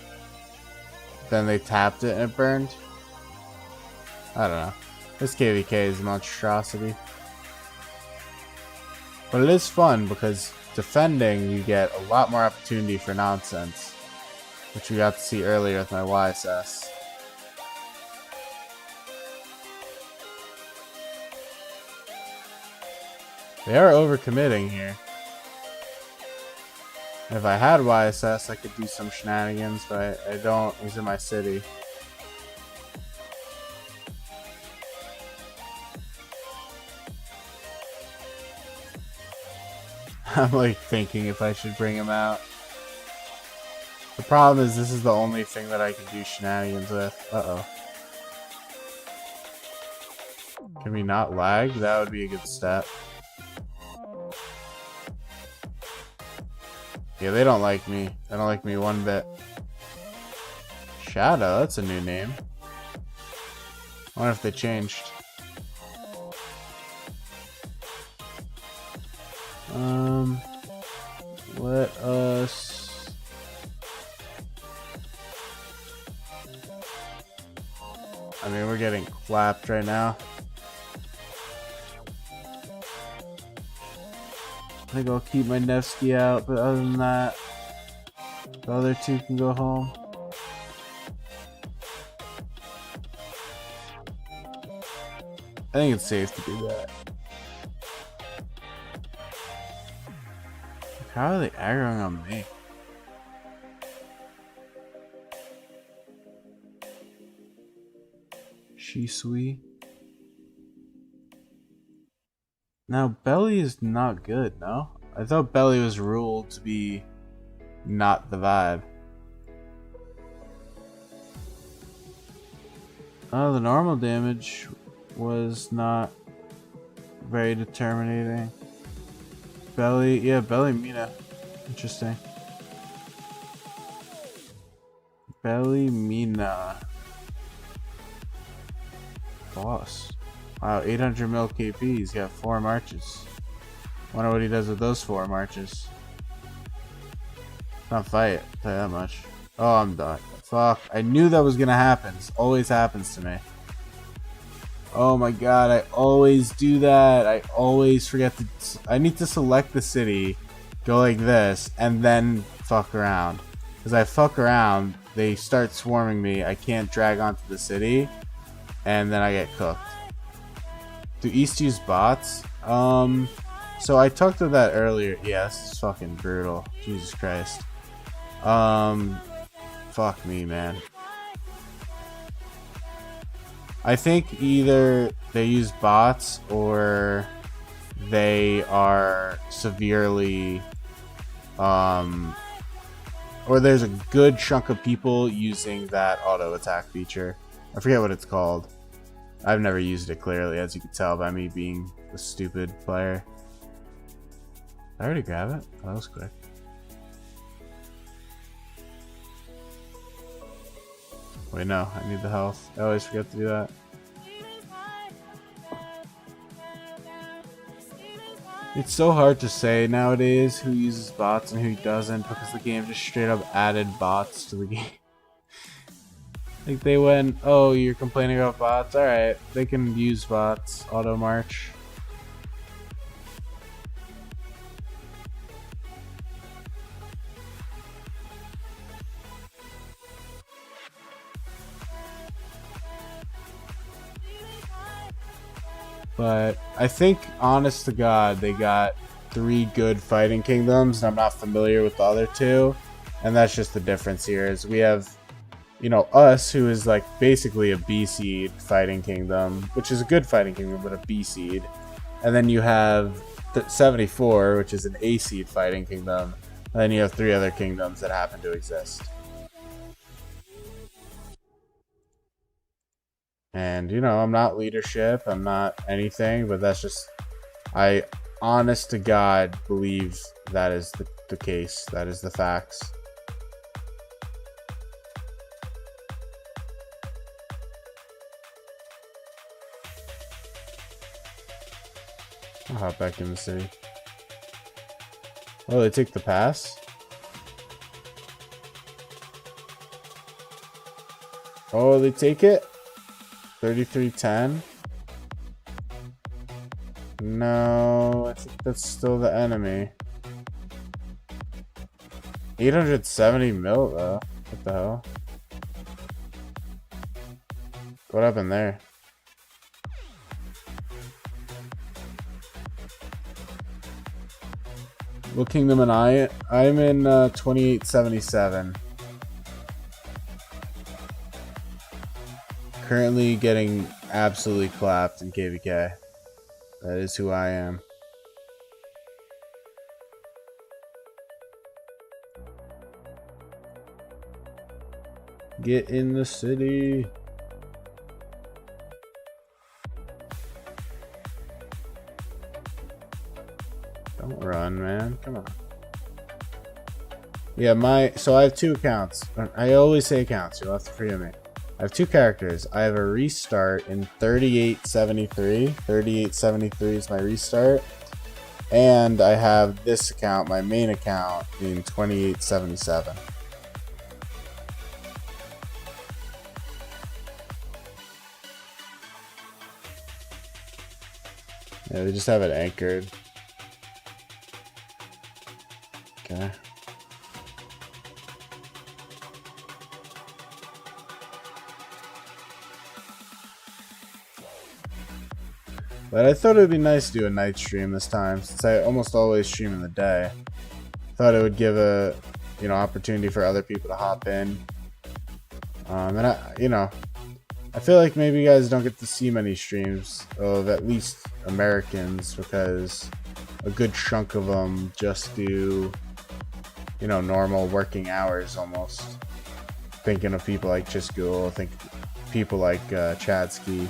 A: then they tapped it and it burned? I don't know. This KVK is a monstrosity. But it is fun because defending, you get a lot more opportunity for nonsense. Which we got to see earlier with my YSS. They are overcommitting here. If I had YSS, I could do some shenanigans, but I don't. He's in my city. I'm like thinking if I should bring him out. The problem is this is the only thing that I can do shenanigans with. Uh-oh. Can we not lag? That would be a good step. Yeah, they don't like me. They don't like me one bit. Shadow, that's a new name. I wonder if they changed. Let us... I mean, we're getting clapped right now. I think I'll keep my Nevsky out, but other than that, the other two can go home. I think it's safe to do that. How are they aggroing on me? Shisui. Now, Belly is not good, no? I thought Belly was ruled to be not the vibe. Oh, the normal damage was not very determinating. Belly, yeah, Belly Mina. Interesting. Belly Mina. Boss. Wow, 800 mil KP. He's got 4 marches. Wonder what he does with those 4 marches. Not fight, I'll tell you that much. Oh, I'm done. Fuck. I knew that was gonna happen. This always happens to me. Oh my god, I always do that. I always forget to... I need to select the city, go like this, and then fuck around. Because I fuck around, they start swarming me, I can't drag onto the city, and then I get cooked. Do East use bots? So I talked about that earlier. Yeah, this is fucking brutal. Jesus Christ. Fuck me, man. I think either they use bots or they are severely, or there's a good chunk of people using that auto attack feature. I forget what it's called. I've never used it clearly, as you can tell by me being a stupid player. Did I already grab it? Oh, that was quick. Wait, no, I need the health. I always forget to do that. It's so hard to say nowadays who uses bots and who doesn't because the game just straight up added bots to the game. Like they went, oh, you're complaining about bots? Alright, they can use bots. Auto march. But I think, honest to God, they got 3 good fighting kingdoms, and I'm not familiar with the other 2. And that's just the difference here, is we have, you know, us, who is like basically a B seed fighting kingdom, which is a good fighting kingdom, but a B seed. And then you have 74, which is an A seed fighting kingdom. And then you have 3 other kingdoms that happen to exist. And, you know, I'm not leadership, I'm not anything, but that's just, I, honest to God, believe that is the case. That is the facts. I'll hop back in the city. Oh, they take the pass? Oh, they take it? 3310? No, I think that's still the enemy. 870 mil though. What the hell? What happened there? What kingdom am I? I'm in 2877. Currently getting absolutely clapped in KVK. That is who I am. Get in the city. Don't run, man. Come on. Yeah, so I have 2 accounts. I always say accounts. You'll have to forgive me. I have 2 characters. I have a restart in 3873. 3873 is my restart. And I have this account, my main account, in 2877. Yeah, they just have it anchored. Okay. But I thought it would be nice to do a night stream this time, since I almost always stream in the day. Thought it would give a, you know, opportunity for other people to hop in. And I feel like maybe you guys don't get to see many streams of at least Americans, because a good chunk of them just do, you know, normal working hours almost. Thinking of people like Chisgul, think people like Chadsky.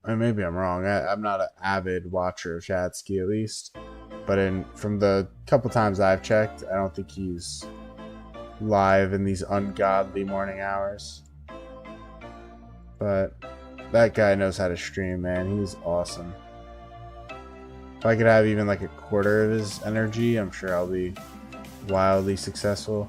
A: And maybe I'm wrong. I'm not an avid watcher of Chadsky, at least. But from the couple times I've checked, I don't think he's live in these ungodly morning hours. But that guy knows how to stream, man. He's awesome. If I could have even like a quarter of his energy, I'm sure I'll be wildly successful.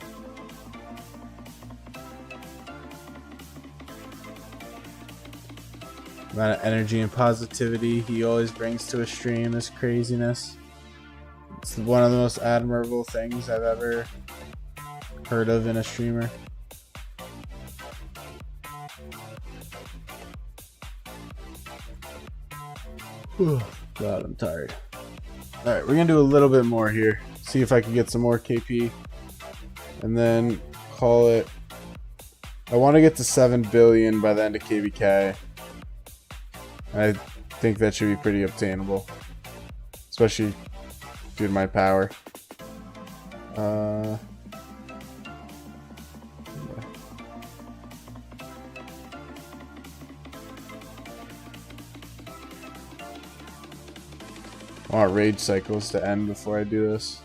A: The amount of energy and positivity he always brings to a stream is craziness. It's one of the most admirable things I've ever heard of in a streamer. God, I'm tired. Alright, we're gonna do a little bit more here. See if I can get some more KP. And then call it. I want to get to 7 billion by the end of KVK. I think that should be pretty obtainable. Especially due to my power. I want rage cycles to end before I do this.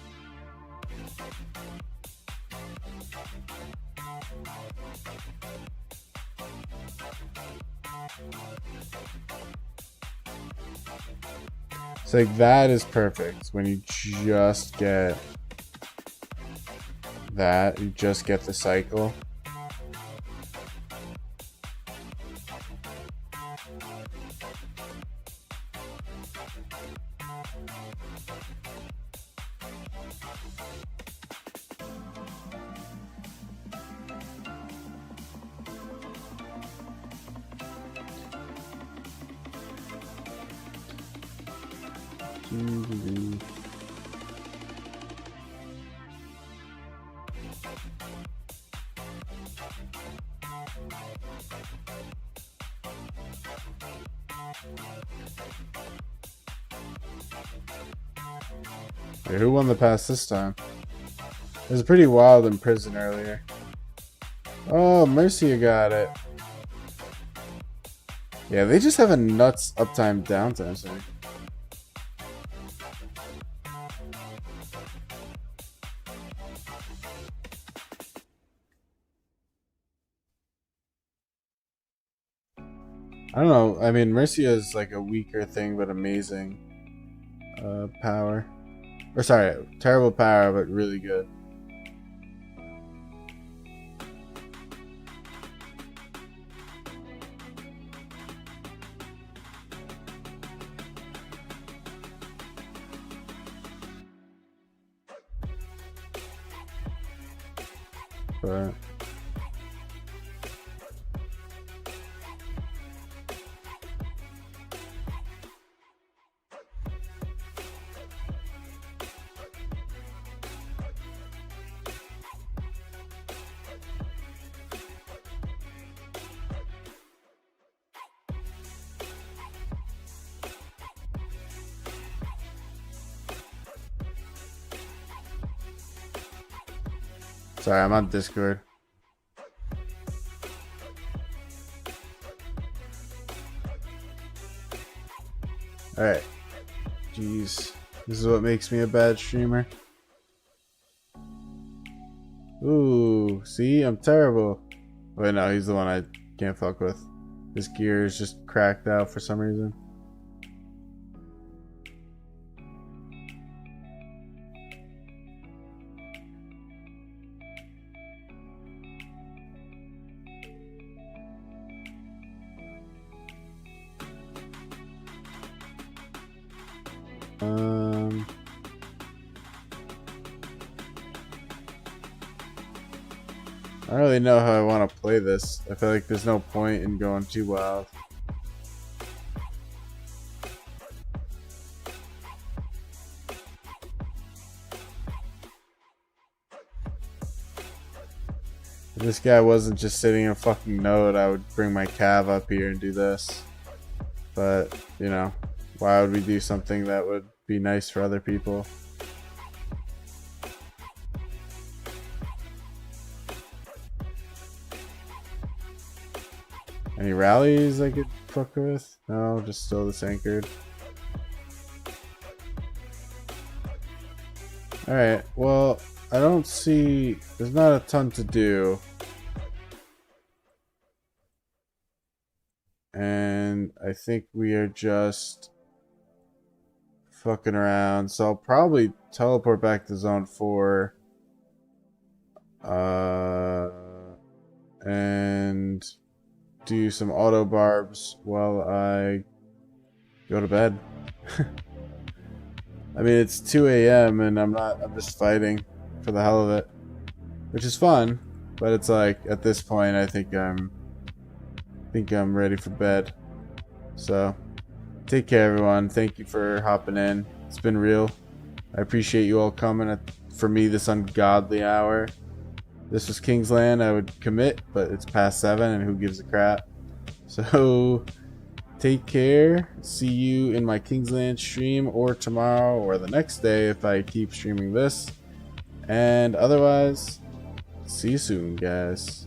A: It's like that is perfect when you just get that. You just get the cycle. Wait, who won the pass this time? It was pretty wild in prison earlier. Oh, Mercia got it. Yeah, they just have a nuts uptime downtime thing. I don't know. I mean, Mercia is like a weaker thing, but amazing power. Or sorry, terrible power, but really good. But sorry, I'm on Discord. Alright. Jeez. This is what makes me a bad streamer. Ooh, see? I'm terrible. Wait, no, he's the one I can't fuck with. His gear is just cracked out for some reason. I don't really know how I want to play this. I feel like there's no point in going too wild. If this guy wasn't just sitting in fucking node, I would bring my cav up here and do this. But, you know, why would we do something that would be nice for other people? Any rallies I could fuck with? No, just still this anchored. Alright, well, I don't see... There's not a ton to do. And I think we are just fucking around. So I'll probably teleport back to zone 4. And do some auto barbs while I go to bed. I mean, it's 2 a.m. and I'm just fighting for the hell of it, which is fun, but it's like at this point I think I'm ready for bed. So take care, everyone. Thank you for hopping in. It's been real. I appreciate you all coming for me this ungodly hour. This was Kingsland. I would commit, but it's past 7 and who gives a crap. So take care. See you in my Kingsland stream or tomorrow or the next day if I keep streaming this. And otherwise, see you soon, guys.